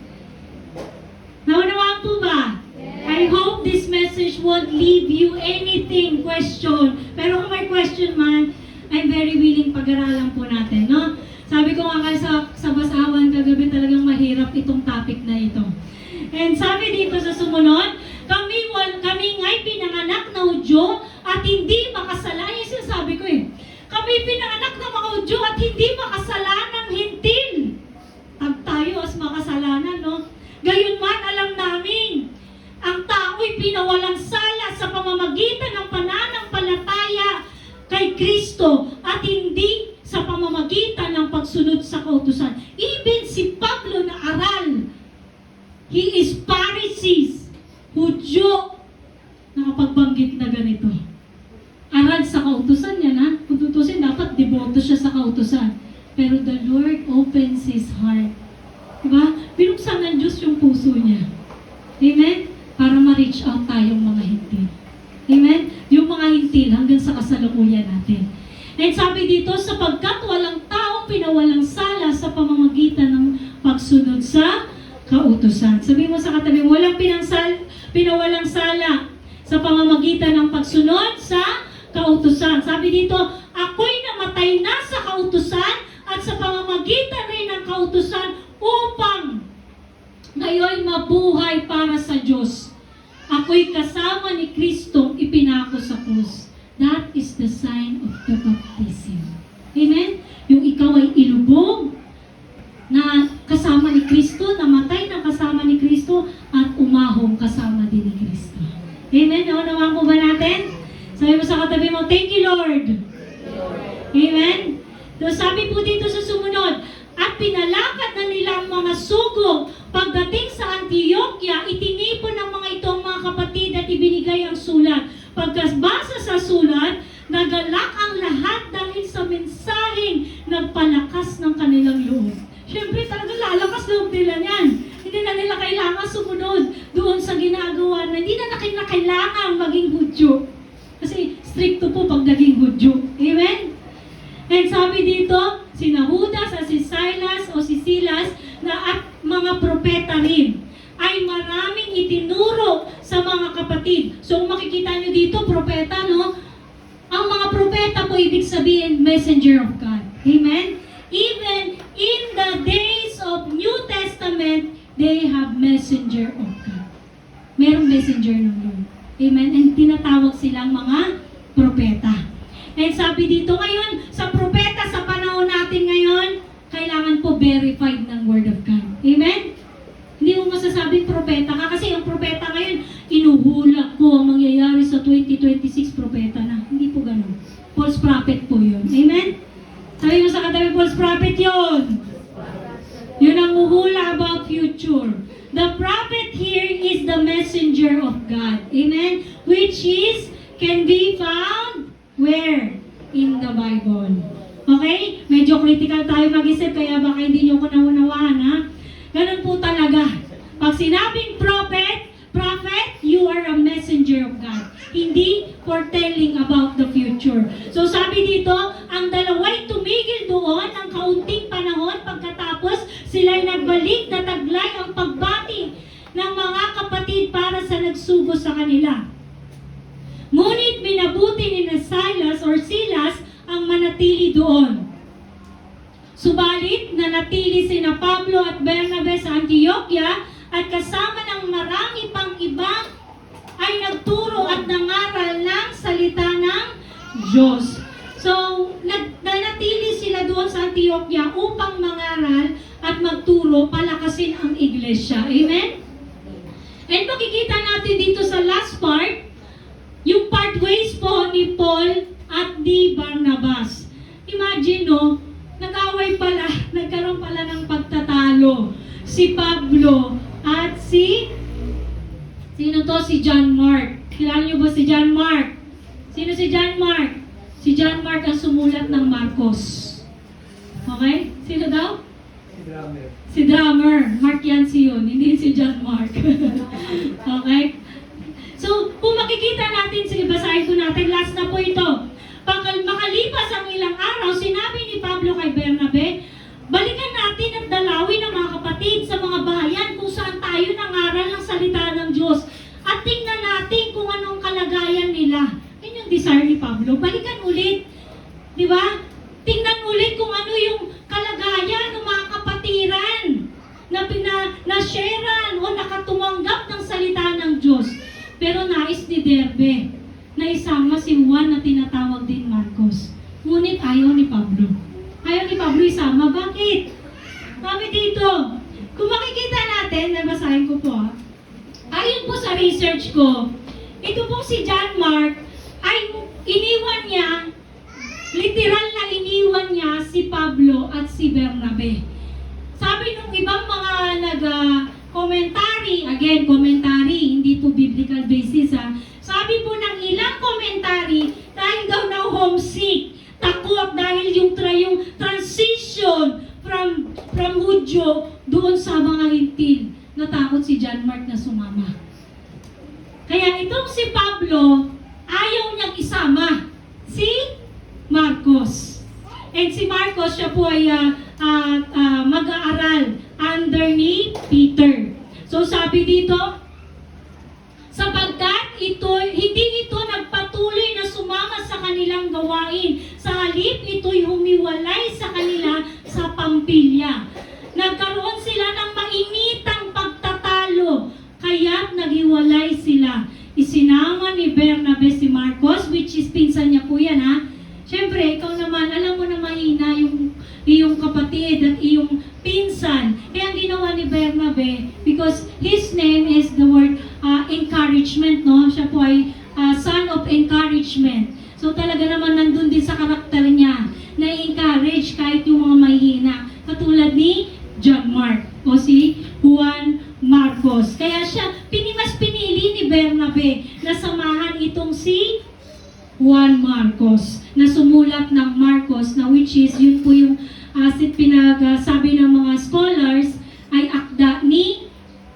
S2: Naunawaan po ba? I hope this message won't leave you anything question. Pero kung may question man, I'm very willing pag-aralan po natin, no? Sabi ko nga kayo sa basahan kagabi, talagang mahirap itong topic na ito. And sabi dito sa sumunod, kami nga'y pinanganak na Hudyo at hindi makasalanan. Yung sinasabi ko eh. Kami pinanganak na mga Hudyo at hindi makasalan ng hintil. Tag tayo as makasalanan, no? Gayunman alam namin, ang tao'y pinawalang sala sa pamamagitan ng pananampalataya kay Kristo at hindi sa pamamagitan ng pagsunod sa kautusan. Even si Pablo na aral, he is Pharisees, Hudyo, nakapagbanggit na ganito. Aral sa kautusan yan, ha? Kung tutusin, dapat deboto siya sa kautusan. Pero the Lord opens his heart. Diba? Binuksan ng Diyos yung puso niya. Amen? Para ma-reach out tayong mga hintil. Amen? Yung mga hintil hanggang sa kasalukuyan natin. And sabi dito, sapagkat walang taong pinawalang sala sa pamamagitan ng pagsunod sa kautusan. Sabi mo sa katabi, walang pinawalang sala sa pamamagitan ng pagsunod sa kautusan. Sabi dito, ako'y namatay na sa kautusan at sa pamamagitan rin ng kautusan upang ngayon mabuhay para sa Diyos. Ako'y kasama ni Kristo ipinako sa krus. That is the sign of the baptism. Amen? Yung ikaw ay ilubog na kasama ni Kristo, namatay na kasama ni Kristo, at umahong kasama din ni Kristo. Amen? Naunawaan mo ba natin? Sabi mo sa katabi mo, thank you, Lord. Amen? So sabi po dito sa sumunod, at pinalakad na nila ang mga sugo. Pagdating sa Antioquia, itinipon ng mga ito ang mga kapatid at ibinigay ang sulat. Pagkabasa sa sulat, nagalak ang lahat dahil sa mensaheng nagpalakas ng kanilang loob. Siyempre talaga lalakas loob nila yan. Hindi na nila kailangan sumunod doon sa ginagawa na hindi na kailangan maging Hudyo. Kasi stricto po pag naging Hudyo. Amen? And sabi dito, sina Judas at si Silas o si Silas na at mga propeta rin ay maraming itinuro sa mga kapatid. So kung makikita nyo dito, propeta, no? Ang mga propeta po ibig sabihin, messenger of God. Amen? Even in the days of New Testament, they have messenger of God. Merong messenger ng Lord. Amen? And tinatawag silang mga propeta. And sabi dito ngayon, sa propeta sa panahon natin ngayon, kailangan po verified ng Word of God. Amen? Hindi mo masasabing propeta ka kasi ang propeta ngayon, inuhulak po ang mangyayari sa 2026 propeta na. Hindi po ganun. False prophet po yun. Amen? Sabi mo sa katabi, false prophet yun. Yun ang uhula about future. The prophet here is the messenger of God. Amen? Which is, can be found where? In the Bible. Okay? Medyo critical tayo mag-isip, kaya baka hindi nyo ko naunawaan, ha? Ganun po talaga. Pag sinabing prophet, you are a messenger of God. Hindi foretelling about the future. So sabi dito, ang dalawa'y tumigil doon ang kaunting panahon pagkatapos sila'y nagbalik na taglay ang pagbati ng mga kapatid para sa nagsugo sa kanila. Ngunit minabuti ni Silas or Silas ang manatili doon. Subalit, nanatili sina Pablo at Bernabe sa Antioquia at kasama ng marami pang iba ay nagturo at nangaral ng salita ng Diyos. So, nanatili sila doon sa Antioquia upang mangaral at magturo, palakasin ang iglesia. Amen? And makikita natin dito sa last part, yung part ways po ni Paul at ni Barnabas. Imagine, no, nag-away pala, nagkaroon pala ng pagtatalo. Si Pablo at sino to? Si John Mark. Kilala niyo ba si John Mark? Sino si John Mark? Si John Mark ang sumulat ng Marcos. Okay? Sino daw? Si drummer. Mark Yancy yun, hindi si John Mark. Okay? So, kung makikita natin, sige, basahin ko natin, last na po ito. Makalipas ang ilang araw, sinabi ni Pablo kay Bernabe, balikan natin at dalawin ang mga kapatid sa mga bahayan kung saan tayo nangaral ng salita ng Diyos. At tingnan natin kung anong kalagayan nila. Yun yung desire ni Pablo. Balikan ulit. Di ba? Tingnan ulit kung ano yung kalagayan ng mga kapatiran na sharean o nakatumanggap ng salita ng Diyos. Pero nais ni Derbe na isama si Juan na tinatawag din Marcos. Ngunit ayaw ni Pablo. Ayaw ni Pablo isama. Bakit? Sabi dito, kung makikita natin, nabasahin ko po, ayon po sa research ko, ito po si John Mark ay iniwan niya, literal na iniwan niya si Pablo at si Bernabe. Sabi nung ibang mga nag-commentary, again, commentary, hindi to biblical basis ha. Sabi po ng ilang commentary, dahil daw na homesick, takot dahil yung transition from Hudyo doon sa mga Hintil. Natakot si John Mark na sumama. Kaya itong si Pablo, ayaw niyang isama si Marcos. And si Marcos, siya po ay mag-aaral under ni Peter. So sabi dito, sapagkat hindi ito nagpatuloy na sumama sa kanilang gawain. Sa halip, ito'y humiwalay sa kanila sa Pampilya. Nagkaroon sila ng mainitang pagtatalo, kaya't naghiwalay sila. Isinama ni Bernabe si Marcos, which is pinsan niya po yan ha. Siyempre, ikaw naman, alam mo na mahina yung iyong kapatid at iyong pinsan. Kaya ang ginawa ni Bernabe, because his name is the word encouragement, no? Siya po ay son of encouragement. So talaga naman nandun din sa karakter niya, na encourage kahit yung mga mahihina. Katulad ni John Mark o si Juan Marcos. Kaya siya, mas pinili ni Bernabe na samahan itong si Juan Marcos na sumulat ng Marcos na which is yun po yung pinagsabi ng mga scholars ay akda ni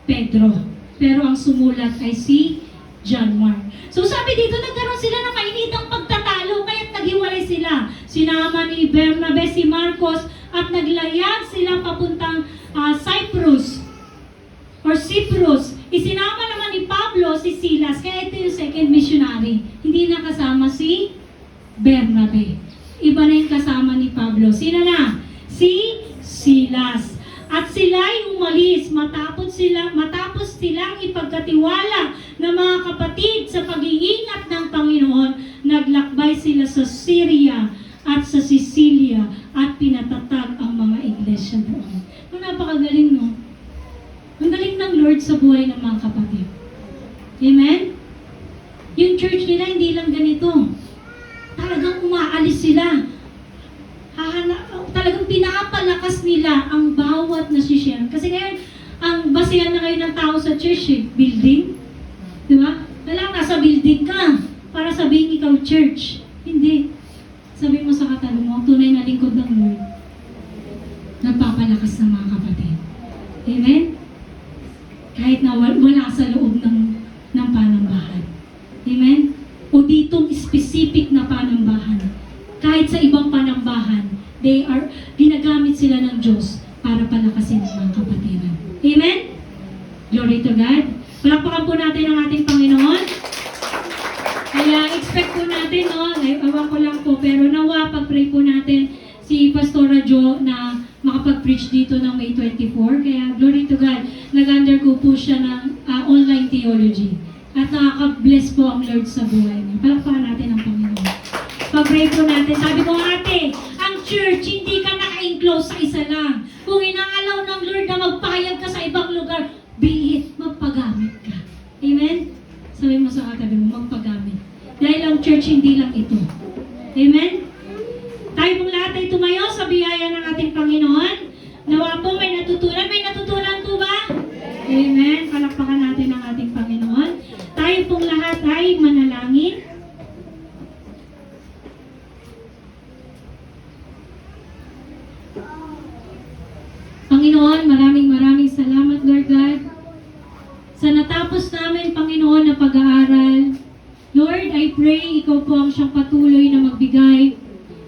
S2: Pedro. Pero ang sumulat ay si John Mark. So sabi dito, nagkaroon sila ng mainitang pagtatalo kaya't naghiwalay sila. Sinama ni Bernabe si Marcos at naglayag sila papuntang Cyprus or Cyprus. Isinama naman ni Pablo si Silas. Kaya ito yung second missionary. Hindi na kasama si Bernabe. Iba na yung kasama ni Pablo. Sino na? Si Silas. At sila'y umalis matapos silang ipagkatiwala ng mga kapatid sa pag-iingat ng Panginoon. Naglakbay sila sa Syria at sa Sicilia at pinatatag ang mga iglesia doon. Napakagaling, no? Ang galing ng Lord sa buhay ng mga kapatid. Amen? Yung church nila hindi lang ganito. Talagang umaalis sila. Talagang pinapalakas nila ang bawat nasishare. Kasi ngayon, ang basihan na ngayon ng tao sa church, building. Di ba? Kailangan nasa building ka para sabihin ikaw church. Hindi. Sabi mo sa katalo mo, tunay na lingkod ng Lord. Nagpapalakas ng mga kapatid. Amen? Kahit na wala sa loob ng panambahan. Amen? O ditong specific na panambahan. Kahit sa ibang panambahan, ginagamit sila ng Diyos para palakasin ang mga kapatiran. Amen? Glory to God. Palakpakan po natin ang ating Panginoon. Kaya expect po natin, no? Ewan ko lang po, pero nawa, pag-pray po natin si Pastora Jo na makapag-preach dito ng May 24. Kaya glory to God, nag-undergo po siya ng online theology. At nakaka-bless po ang Lord sa buhay niya. Palakpakan natin ang Panginoon. Pag-pray po natin. Sabi ko, ate, ang church, hindi ka naka-enclose sa isa lang. Kung inaalaw ng Lord na magpahayag ka sa ibang lugar, be it, magpagamit ka. Amen? Sabi mo sa katabi mo, magpagamit. Dahil ang church, hindi lang ito. Amen? Tayo pong lahat ay tumayo sa biyaya ng ating Panginoon. Nawa po may natutunan. May natutunan po ba? Amen. Palakpakan natin ang ating Panginoon. Tayo pong lahat ay manalangin. Panginoon, maraming salamat, Lord God. Sa natapos namin, Panginoon, na pag-aaral, Lord, I pray, Ikaw po ang siyang patuloy na magbigay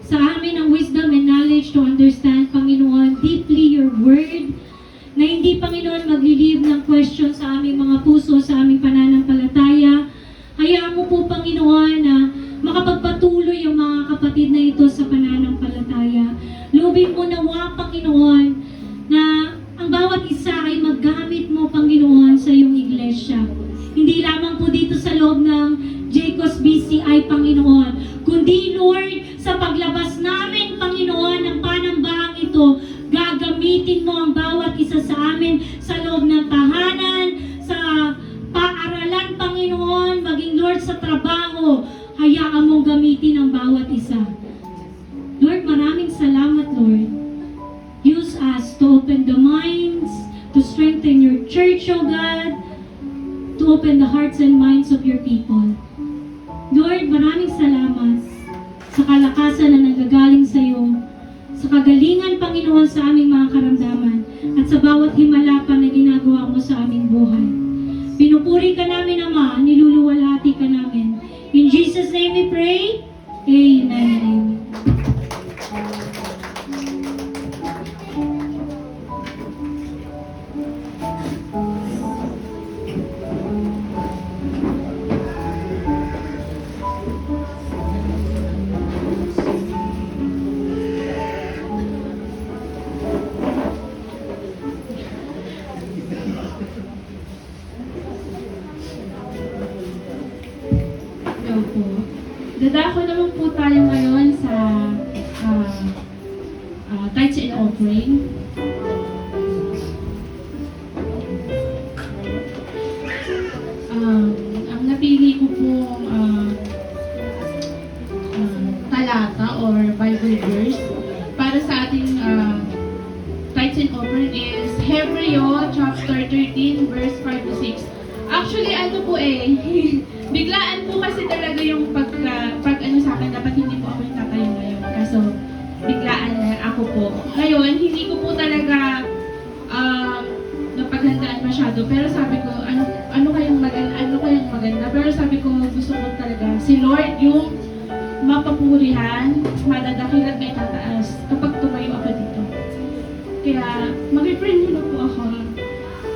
S2: sa amin ng wisdom and knowledge to understand, Panginoon, deeply Your Word, na hindi, Panginoon, maglilive ng question sa aming mga puso, sa aming pananampalataya. Hayaan mo po, Panginoon, na makapagpatuloy ang mga kapatid na ito sa pananampalataya. Lubin mo nawa, Panginoon, na ang bawat isa ay maggamit mo, Panginoon, sa iyong iglesia. Hindi lamang po dito sa loob ng Jacob's BCI, Panginoon, kundi, Lord, sa paglabas namin, Panginoon, ng panambahang ito, gagamitin mo ang bawat isa sa amin sa loob ng tahanan, sa paaralan, Panginoon, maging, Lord, sa trabaho. Hayaan mong gamitin ang bawat isa. Lord, maraming salamat, Lord. Use us to open the minds, to strengthen your church, O God, to open the hearts and minds of your people. Lord, maraming salamat sa kalakasan na nanggagaling sa iyo, sa kagalingan, Panginoon, sa aming mga karamdaman, at sa bawat himala pa na ginagawa mo sa aming buhay. Pinupuri ka namin, Ama, niluluwalhati ka namin. In Jesus' name we pray. Amen and amen.
S3: Po. Dadako naman po tayo ngayon sa tithes and offering. Ang napili ko pong talata or Bible verse para sa ating tithes and offering is Hebreo chapter 13 verse 5 to 6. Actually, ano po biglaan po kasi talaga yung pag ano sa akin, dapat hindi po ako yung tatayo ngayon. Kaso, biglaan na ako po. Ngayon, hindi ko po talaga napaghandaan masyado. Pero sabi ko, ano kayang maganda? Pero sabi ko, gusto ko talaga si Lord yung mapapurihan, madadakil at may tataas kapag tumayo ako dito. Kaya, mag-pray muna po ako.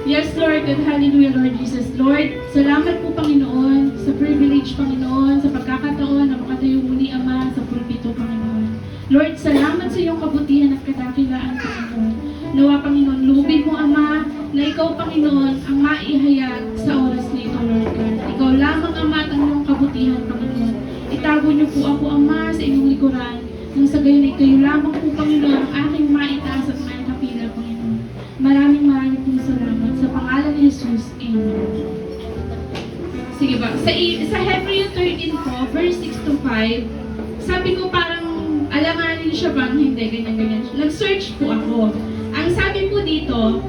S3: Yes, Lord, and hallelujah, Lord Jesus. Lord, salamat po, Panginoon, sa privilege, Panginoon, sa pagkakataon na makatayo muli, Ama, sa pulpito, Panginoon. Lord, salamat sa iyong kabutihan at kadakilaan, Panginoon. Nawa, Panginoon, lubin mo, Ama, na ikaw, Panginoon, ang maihayag sa oras na ito, Lord God. Ikaw lamang, Ama, at ang iyong kabutihan, Panginoon. Itago niyo po ako, Ama, sa inyong likuran, nang sa gayon ay kayo lamang po, Panginoon, ang aking maitaas at maikapila, Panginoon. Maraming pong salamat. Sa pangalan ni Jesus. Amen. Sige ba? Sa Hebreo 13 po, verse 6 to 5, sabi ko parang alanganin siya bang hindi, ganyan. Nag-search po ako. Ang sabi po dito,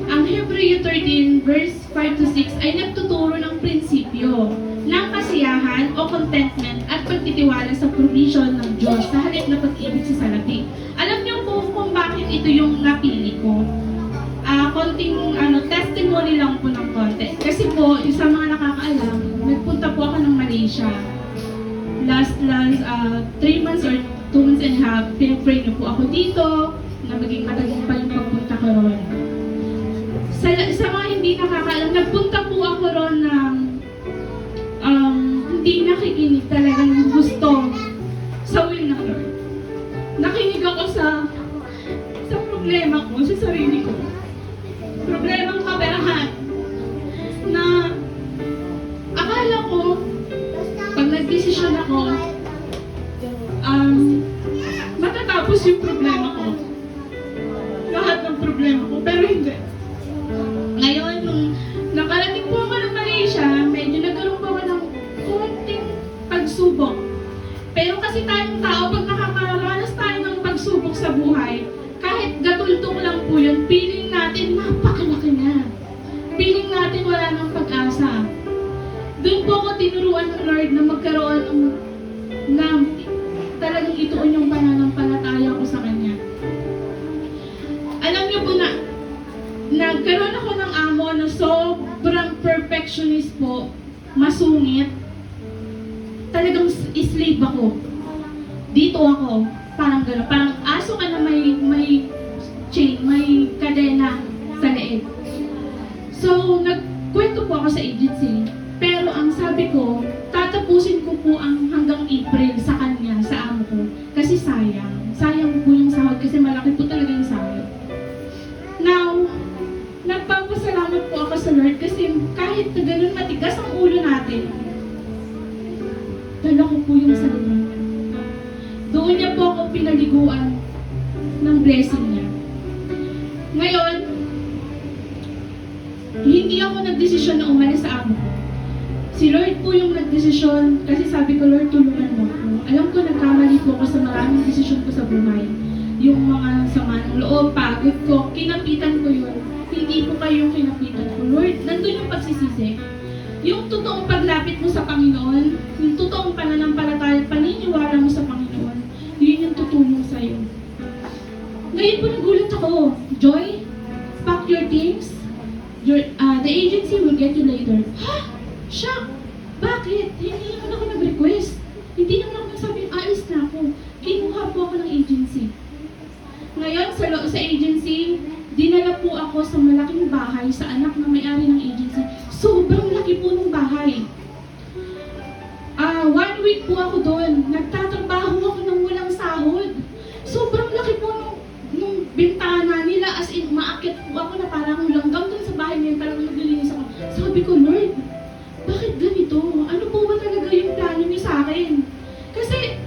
S3: ang Hebreo 13 verse 5 to 6 ay nagtuturo ng prinsipyo ng kasiyahan o contentment at pagtitiwala sa provision ng Diyos sa halip na pag-ibig sa salapi. Alam niyo po kung bakit ito yung napili ko? Konting testimony lang po ng konti. Kasi po, yung sa mga nakakaalam, nagpunta po ako ng Malaysia. Last 3 months or 2 months and a half, pinag-pray na po ako dito, na maging matagumpay yung pagpunta ko ron. Sa mga hindi nakakaalam, nagpunta po ako ron ng hindi nakikinig talagang gusto sa will ng Lord. Nakinig ako sa problema ko, sa sarili ko. Problemang kaperahan na akala ko pag nagdesisyon ako matatapos matapos yung problema ko. Lahat ng problema ko, pero hindi. Ngayon, nung nakarating po ako ng Malaysia, medyo nagkaroon po ako ng konting pagsubok. Pero kasi tayong tao, pag nakakaranas tayo ng pagsubok sa buhay, kahit gatultong lang po yun, feeling natin napakalaki na. Feeling natin wala nang pag-asa. Doon po ako tinuruan ng Lord na magkaroon na talagang ituon yung pananampalataya ko sa Kanya. Alam niyo po na nagkaroon ako ng amo na sobrang perfectionist po, masungit. Talagang slave ako. Dito ako, parang gano'n. Parang aso ka na may chain, may kadena sa leeg. So, nagkwento po ako sa agency. Pero ang sabi ko, tatapusin ko po ang hanggang April sa kanya, sa amo ko. Kasi sayang. Sayang po yung sahod kasi malaki po talaga yung sahod. Now, nagpapasalamat po ako sa Lord kasi kahit na ganun matigas ang ulo natin, dala ko po yung salita niya. Doon niya po ako pinaliguan ng blessing niya. Ngayon, hindi ako nagdesisyon na umalis sa amo ko. Si Lord po yung nagdesisyon kasi sabi ko, Lord, tulungan mo ako. Alam ko, nagkamali po ako sa maraming desisyon ko sa buhay. Yung mga sama ng loob, pagod ko, kinapitan ko yun. Hindi po kayo yung kinapitan ko. Lord, nandun yung pagsisisi. Yung totoong paglapit mo sa Panginoon, yung totoong pananampalataya, paniniwala mo sa Panginoon, yun yung tutulong sa'yo. Ngayon po nagulat ako, Joy, pack your things. The agency will get you later. Ha? Shock! Bakit? Hindi naman ako nag-request. Hindi naman ako nagsabing, alis na ako. Kinuha po ako ng agency. Ngayon, sa agency, dinala po ako sa malaking bahay sa anak na may-ari ng agency. Sobrang laki po ng bahay. 1 week po ako doon. Nagtatrabaho ako ng walang sahod. Sobrang laki po nung bintana nila. As in, maakyat po ako na parang langgam doon sa bahay nila. Talagang naglilinis ako. Sabi ko, Lord, bakit ganito? Ano po ba talaga yung plano niyo sa akin? Kasi,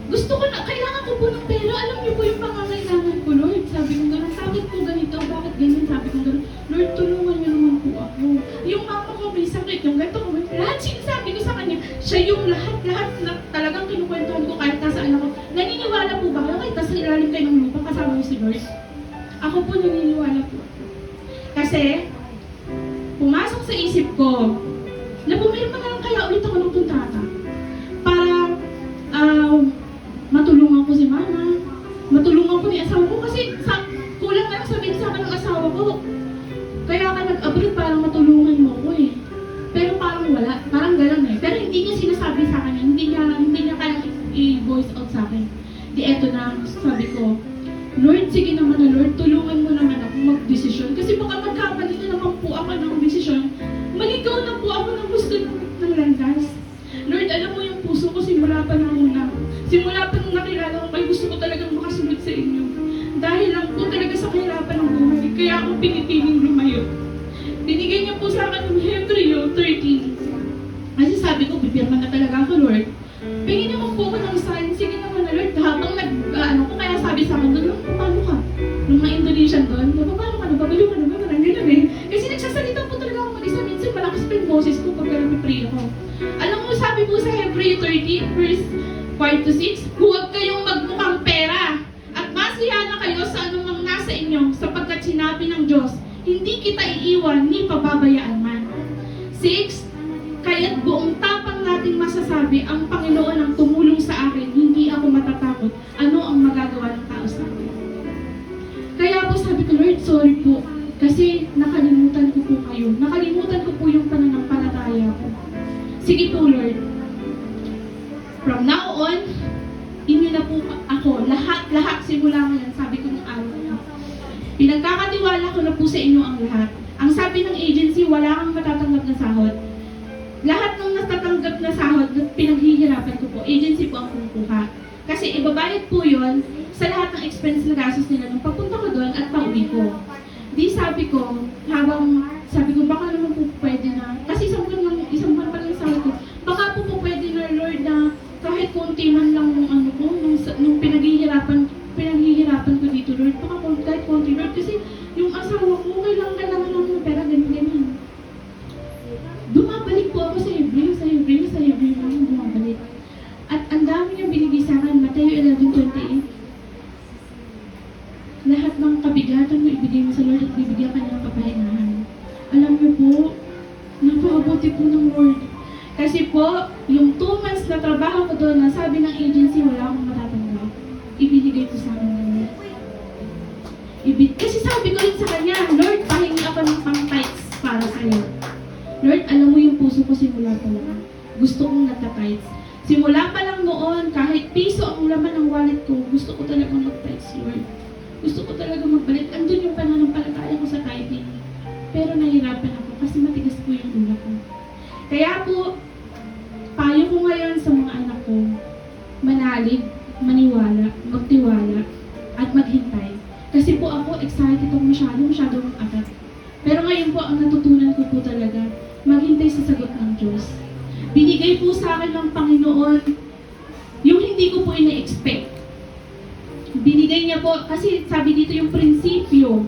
S3: gusto ko na, kailangan ko po ng pera. Alam niyo po yung pangangailangan ko, Lord. Sabi ko gano'n, bakit po ganito? Bakit ganyan? Sabi ko gano'n, Lord, tulungan niyo naman po ako. Yung mama ko may sakit, yung ganito ko, lahat sinasabi ko sa kanya, siya yung lahat na talagang kinukwentuhan ko kahit nasaan ako. Naniniwala po ba kayo kahit nasa ilalim kayo ng lupa kasama mo si Lord? Ako po naniniwala po. Kasi, pumasok sa isip ko na pumirma na lang kaya ulit ako ng kontrata para matulungan ko si mama, matulungan ko ni asawa ko kasi kulang na lang sabihin sa akin ng asawa ko. Kaya ka nag-abroad parang matulungan mo ko eh. Pero parang wala, parang gano'n eh. Pero hindi niya sinasabi sa akin, hindi niya kayang i-voice out sa akin. Di eto na, sabi ko, Lord, sige naman na Lord, tulungan mo naman ako mag-desisyon. Kasi baka magkamali na naman po ako ng desisyon. Maligaw na po ako ng gusto ng landas. Lord, alam mo yung puso ko simula pa nung una. Simula pa nung nakilala ko, may gusto ko talagang makasunod sa inyo. Dahil lang po talaga sa kahirapan ng buhay, kaya ako pinipiling lumayo. Binigay niyo po sa akin ng Hebreo 13. Kasi sabi ko, pipirma na talaga ako, Lord. Pingin naman po ako ng sign, sige naman na Lord, habang ko kaya sabi sa akin doon, paano ka? Nung mga Indonesian doon, paano ka na, babaliw ka na ba? Parang gano'n eh. Kasi nagsasalita po talaga ako mag-isa, minsan malakas pa yung boses ko pag nag-pray ako. Alam mo, sabi po sa Hebreo 13, verse 5-6, huwag kayong magmukhang pera at masiya na kayo sa anumang nasa inyo sapagkat sinabi ng Diyos, hindi kita iiwan ni pababayaan man. 6, kaya't buong tapang natin masasabi, ang Panginoon ang tumulong sa akin, hindi ako matatakot. Ano ang magagawa ng tao sa akin? Kaya po sabi ko, Lord, sorry po. Kasi nakalimutan ko po kayo. Nakalimutan ko po yung pananampalataya ko. Sige po, Lord. From now on, inyo na po ako. Lahat, simula ngayon, sabi ko ng araw na. Pinagkakatiwala ko na po sa inyo ang lahat. Ang sabi ng agency, wala kang matatanggap na sahod. Lahat ng natatanggap na sahod, pinaghihirapan ko po. Agency po ang kumukuha. Kasi ibabayad po yun sa lahat ng expense na gastos nila nung pagpunta ko doon at pauwi ko. Di sabi ko, baka naman po pwede na, kasi isang buwan pa lang sahod ko, baka po pwede na, Lord, na kahit konti man lang ng ano ko, na sabi ng agency, wala akong matatanggap. Ibinigay ko sa akin ng Lord. Kasi sabi ko rin sa kanya, Lord, pahingi ako ng pang-tights para sa'yo. Lord, alam mo yung puso ko simula pa lang. Gusto kong nagka-tights. Simula pa lang noon, kahit piso ang laman ng wallet ko, gusto ko talaga mag-tights, Lord. Gusto ko talaga magbalik. Andun yung pananampalataya ko sa tithing. Pero nahirapan ako kasi matigas po yung ulo ko. Kaya po, payo ko ngayon sa mga anak ko, manalig, maniwala, magtiwala, at maghintay. Kasi po ako, excited ako masyadong agad. Pero ngayon po, ang natutunan ko po talaga, maghintay sa sagot ng Diyos. Binigay po sa akin ng Panginoon yung hindi ko po ina-expect. Binigay niya po, kasi sabi dito yung prinsipyo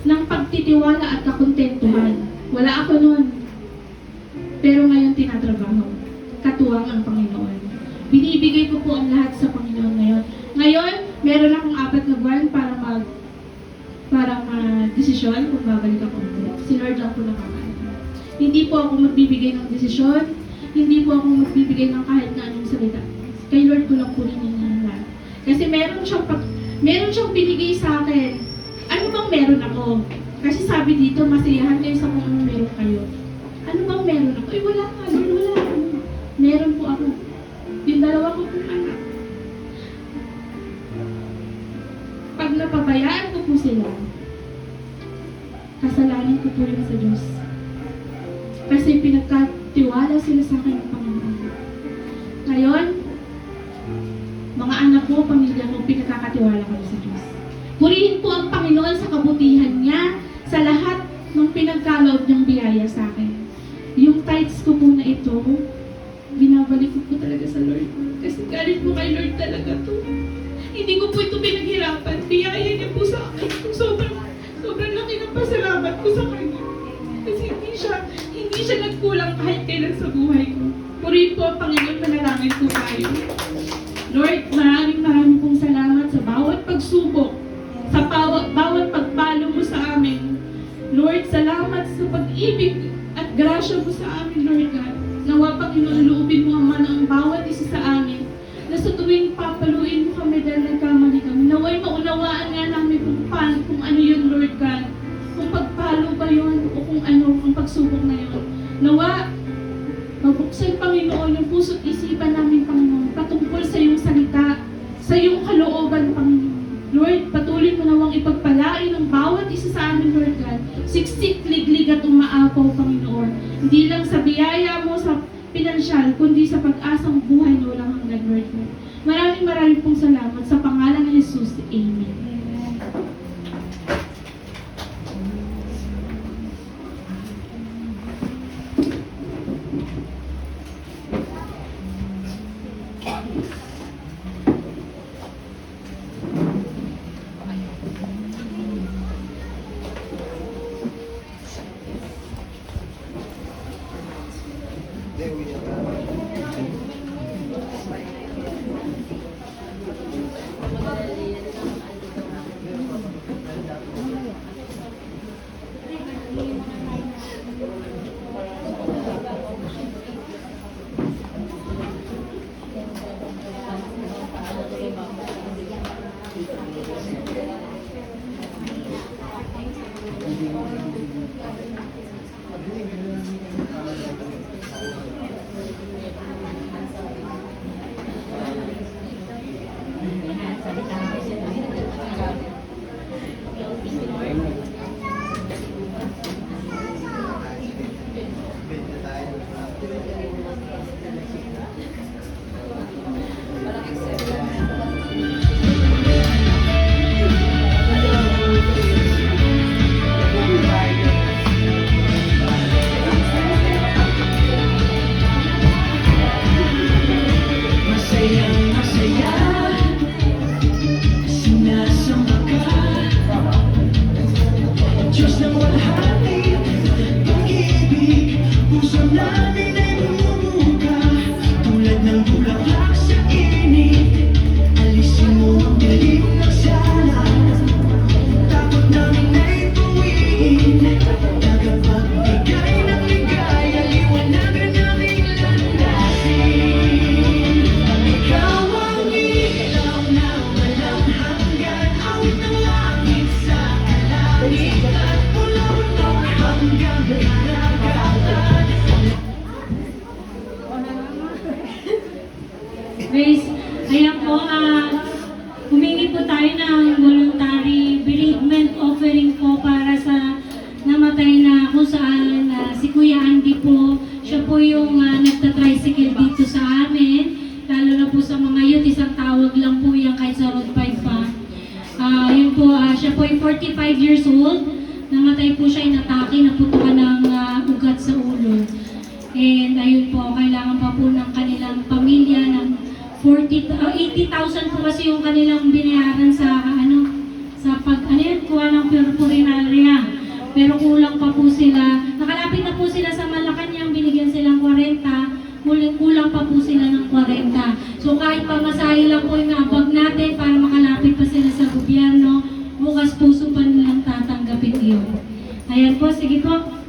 S3: ng pagtitiwala at kakontentuhan. Wala ako noon. Pero ngayon tinatrabaho. Katuwang ang Panginoon. Binibigay ko po ang lahat sa Panginoon ngayon. Ngayon, meron akong 4 na buwan para ma-desisyon kung babalik ako ulit. Si Lord lang po nakakaalam. Hindi po ako magbibigay ng desisyon. Hindi po ako magbibigay ng kahit na anong salita. Kay Lord ko lang po rin yung lahat. Kasi meron siyang binigay sa akin. Ano bang meron ako? Kasi sabi dito, masiyahan kayo sa kung ano meron kayo. Ano bang meron ako? Eh wala nga, Lord, wala. Meron po ako. Yung 2 ko pong anak. Pag napabayaan ko po sila, kasalanan ko po rin sa Diyos. Kasi pinagkatiwala sila sa akin ng Panginoon. Ngayon, mga anak ko, pamilya ko, pinagkakatiwala ko sa Diyos. Purihin po ang Panginoon sa kabutihan niya, sa lahat ng pinagkaloob niyang biyaya sa akin. Yung tithes ko po na ito, binabalik ko po talaga sa Lord. Kasi galing po kay Lord talaga to. Hindi ko po ito pinaghirapan. Biyaya niya po sa akin. Sobrang laki ng pasalamat ko sa kanya. Kasi hindi siya nagkulang kahit kailan sa buhay ko. Purihin po ang Panginoon, manalangin po tayo. Lord, maraming pong salamat sa bawat pagsubok, sa bawat pagpalo mo sa amin. Lord, salamat sa pag-ibig at grasya mo sa amin, Lord God. Nawa, Panginoon, loobin mo naman ang bawat isa sa amin na sa tuwing papaluin mo kami dahil nagkamali kami. Naway maunawaan nga namin kung ano yun, Lord God. Kung pagpalo ba yun o kung ano ang pagsubok na yun. Nawa, mabuksan, Panginoon, yung puso't isipan namin, Panginoon, patungkol sa iyong salita, sa iyong kalooban, Panginoon. Lord, patuloy mo nawang ipagpalain ang bawat isa sa amin, Lord God. Siksik, liglig at umaapaw, Panginoon. Hindi lang sa biyaya mo sa pinansyal, kundi sa pag-asang buhay na walang hanggan, Lord God. Maraming pong salamat sa pangalan ni Jesus. Amen.
S2: humingi po tayo ng voluntary bereavement offering po para sa namatay na kung saan si Kuya Andy po. Siya po yung nagta-tricycle dito sa amin. Lalo na po sa mga youth, isang tawag lang po yan kahit sa Road 5 pa. Yun po, siya po ay 45 years old. Namatay po siya, inatake, naputukan ng ugat sa ulo. And ayun po, kailangan pa po ng kanilang pamilya ng 80,000 po kasi yung kanilang binayaran sa kuha ng purpurinaria. Pero kulang pa po sila. Nakalapit na po sila sa Malacanang, binigyan silang 40. Kulang pa po sila ng 40. So kahit pamasahe lang po yung naabag natin para makalapit pa sila sa gobyerno, bukas puso pa nilang tatanggapin yun. Ayan po, sige po.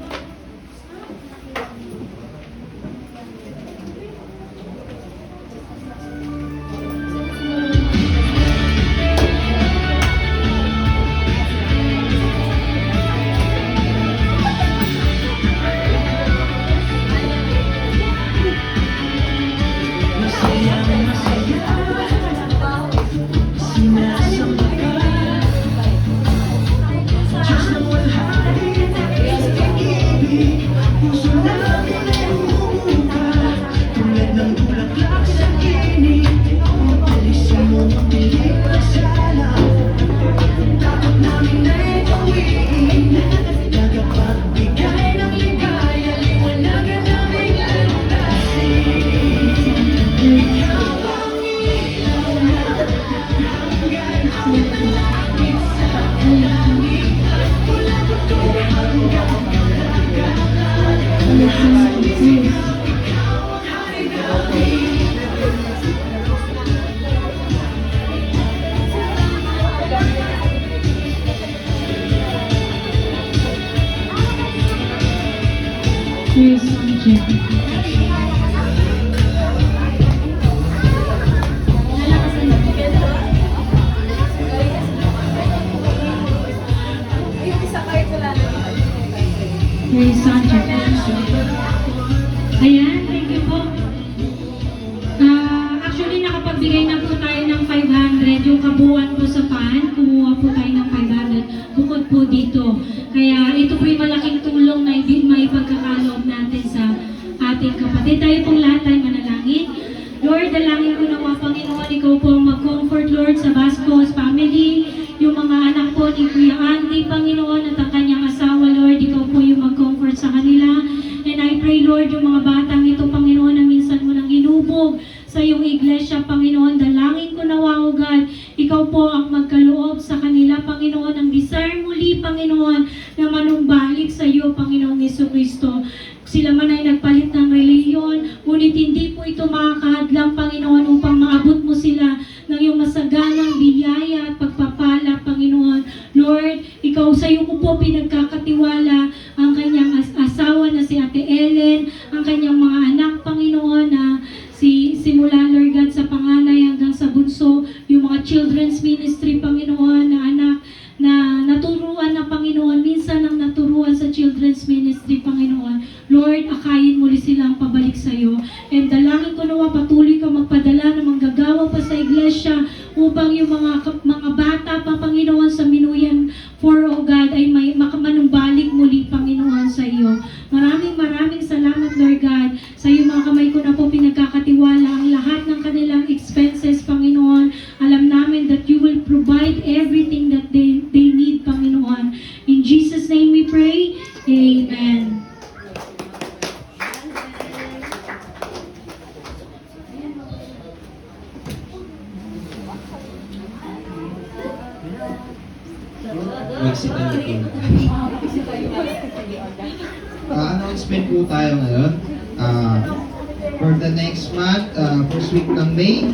S2: Ayan, thank you po. Actually, nakapagbigay na po tayo ng 500. Yung kabuuan po sa PAN, kumuha po tayo ng 500. Bukod po dito. Kaya ito po yung malaking tulong na may pagkakaloob natin sa ating kapatid. Tayo pong lahat ay manalangin. Lord, dalangin ko naman, Panginoon, ikaw po ang mag-comfort, Lord, sa Vasco's family, yung mga anak po ni Kuya Andy, Panginoon, at ang kanyang asawa, Lord, ikaw po yung mag-comfort sa kanila. And I pray, Lord, yung mga batang ito, Panginoon, na minsan mo nang inubog sa iyong iglesia, Panginoon, dalangin ko nawa, O God, ikaw po ang magkaloob sa kanila, Panginoon, ang desire muli, Panginoon, na manumbalik sa iyo, Panginoong Jesucristo. Sila man ay nagpalit ng reliyon, ngunit hindi po ito makakahadlang, Panginoon, upang maabot mo sila ng iyong masaganang biyaya at pagpapala, Panginoon. Lord, ikaw sa iyo ko po pinagkakatiwala ang kanyang asawa na si Ate Ellen, ang kanyang mga anak, Panginoon, na simula, Lord God, sa panganay hanggang sa bunso, yung mga children's ministry, Panginoon, na anak na naturuan na, Panginoon, minsan ang naturuan sa children's ministry, Panginoon. Lord, akayin muli silang pabalik sa iyo. And dalangin ko nawa patuloy ka magpadala ng manggagawa pa sa iglesia upang yung mga bata pa, Panginoon, sa Minuyan for, O God, ay makamanubalik muli, Panginoon, sa iyo. Maraming salamat, Lord God. Sa iyo mga kamay ko na po pinagkakatiwala ang lahat ng kanilang expenses, Panginoon. Alam namin that you will provide everything that they need, Panginoon. In Jesus' name we pray. Amen.
S4: Announcement po tayo ngayon. For the next month, first week ng May,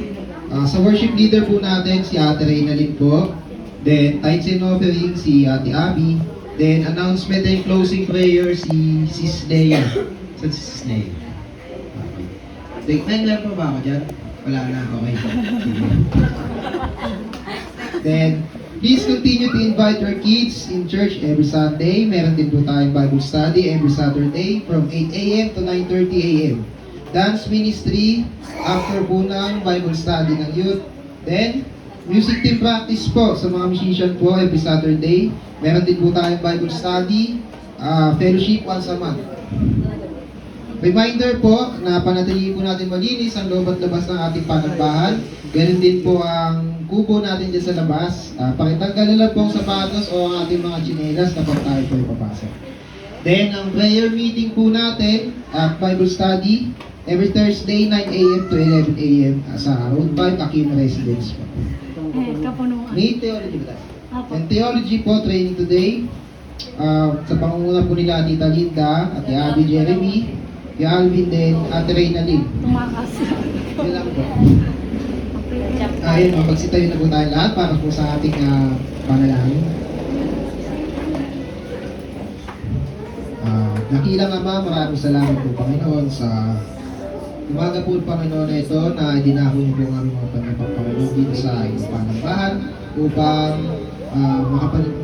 S4: sa worship leader po natin, si Ate Reynalyn po. Then, tithes and offering, si Ate Abby. Then, announcement and closing prayer, si Sis Lea. Saan si Sis Lea? Okay. Nag-meron pa ba ako dyan? Wala na, okay. Then, please continue to invite your kids in church every Sunday. Meron din po tayong Bible study every Saturday from 8 a.m. to 9:30 a.m. Dance ministry after po ng Bible study ng youth. Then, music team practice po sa mga musician po every Saturday. Meron din po tayong Bible study, fellowship once a month. Reminder po na panatilihin po natin malinis ang loob at labas ng ating panambahan. Ganun din po ang kubo natin dyan sa labas. Pakitanggal na lang po ang sapatos o ang ating mga tsinelas kapag tayo po ipapasok. Then, ang prayer meeting po natin at Bible study every Thursday, 9 a.m. to 11 a.m. sa Road 5, Aquino Residence po. May theology ba tayo? And theology po, training today. Sa pangunguna po nila Tita Linda at Abby Jeremy, Alvin din, at Reyna Lynn. Yun lang po. Ayun, magsitayo na po tayo lahat para po sa ating panalangin. Dakilang Ama, maraming salamat po Panginoon sa umaga po Panginoon na ito na dinako niyo po ang aming mga Panginoon dito sa inyong panambahan upang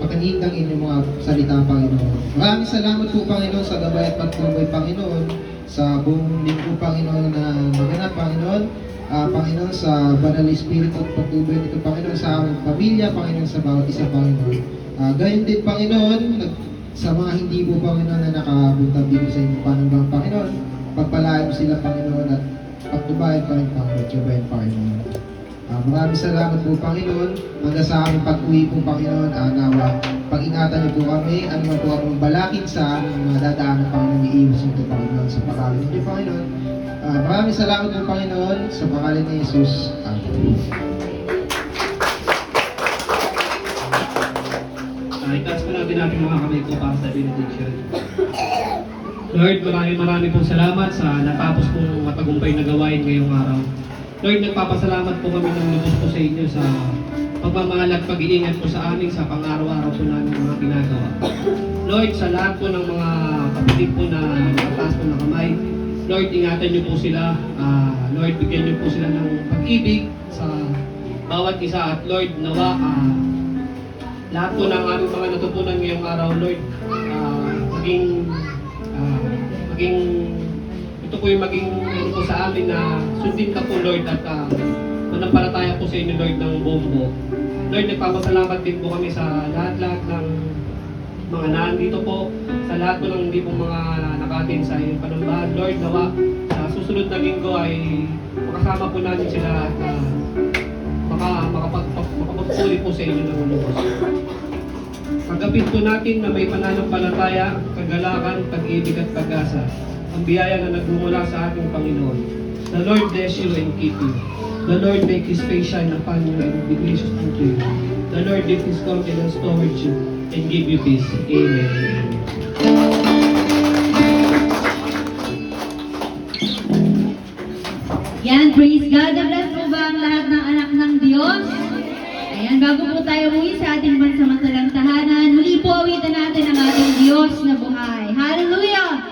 S4: makaninig ng inyong mga salita Panginoon. Maraming salamat po Panginoon sa gabay at pagtubay Panginoon sa buong linggo Panginoon na maganap Panginoon. Panginoon sa Banal na Espiritu at pagtubay nito Panginoon sa aming pamilya, Panginoon sa bawat isa Panginoon. Gayon din Panginoon, sa mga hindi po Panginoon na nakapunta dito sa inyong panambang Panginoon, pagpalain mo sila Panginoon at pagtubayan pa rin Panginoon, tubayan Panginoon. Maraming salamat po Panginoon, hanggang sa aming pag-uwi po Panginoon, nawa, pag-ingatan niyo po kami, ano man po ang balakid sa aming mga dadaanan Panginoon, iiwas nito Panginoon sa pangalan niyo Panginoon. Maraming salamat po Panginoon, sa pangalan ni Jesus. Amen.
S5: Itaas po natin ating mga kamay po para sa benediction. Lord, maraming pong salamat sa natapos pong matagumpay na gawain ngayong araw. Lord, nagpapasalamat po kami ng lubos po sa inyo sa pagmamahal at pag-iingat po sa amin sa pang-araw-araw po namin mga ginagawa. Lord, sa lahat po ng mga kapatid po na nataas po na kamay, Lord, ingatan niyo po sila. Lord, bigyan niyo po sila ng pag-ibig sa bawat isa. At Lord, nawa, lahat po ng aming mga natutunan ngayong araw, Lord, ito po yung maging ano po sa amin na sundin ka po, Lord, at manampalataya po sa inyo, Lord, ng buong buo. Lord, nagpapasalamat din po kami sa lahat-lahat ng mga nandito po, sa lahat po ng hindi po mga nakatin sa inyong panambahan. Lord, nawa, sa susunod na linggo ay makasama po natin sila at makapagpuli po sa inyo ng lubos. Pagkapit po natin na may pananampalataya, kagalakan, pag-ibig at pag-asa, ang biyaya na nagmumula sa ating Panginoon. The Lord bless you and keep you. The Lord make His face shine upon you and be gracious unto you. The Lord lift His countenance towards you and give you peace. Amen.
S1: Yan, praise God. Na-bless po ba ang lahat ng anak ng Diyos? Ayan, bago po tayo uwi sa ating pansamantalang tahanan, muli po awitan natin ang ating Diyos na buhay. Hallelujah!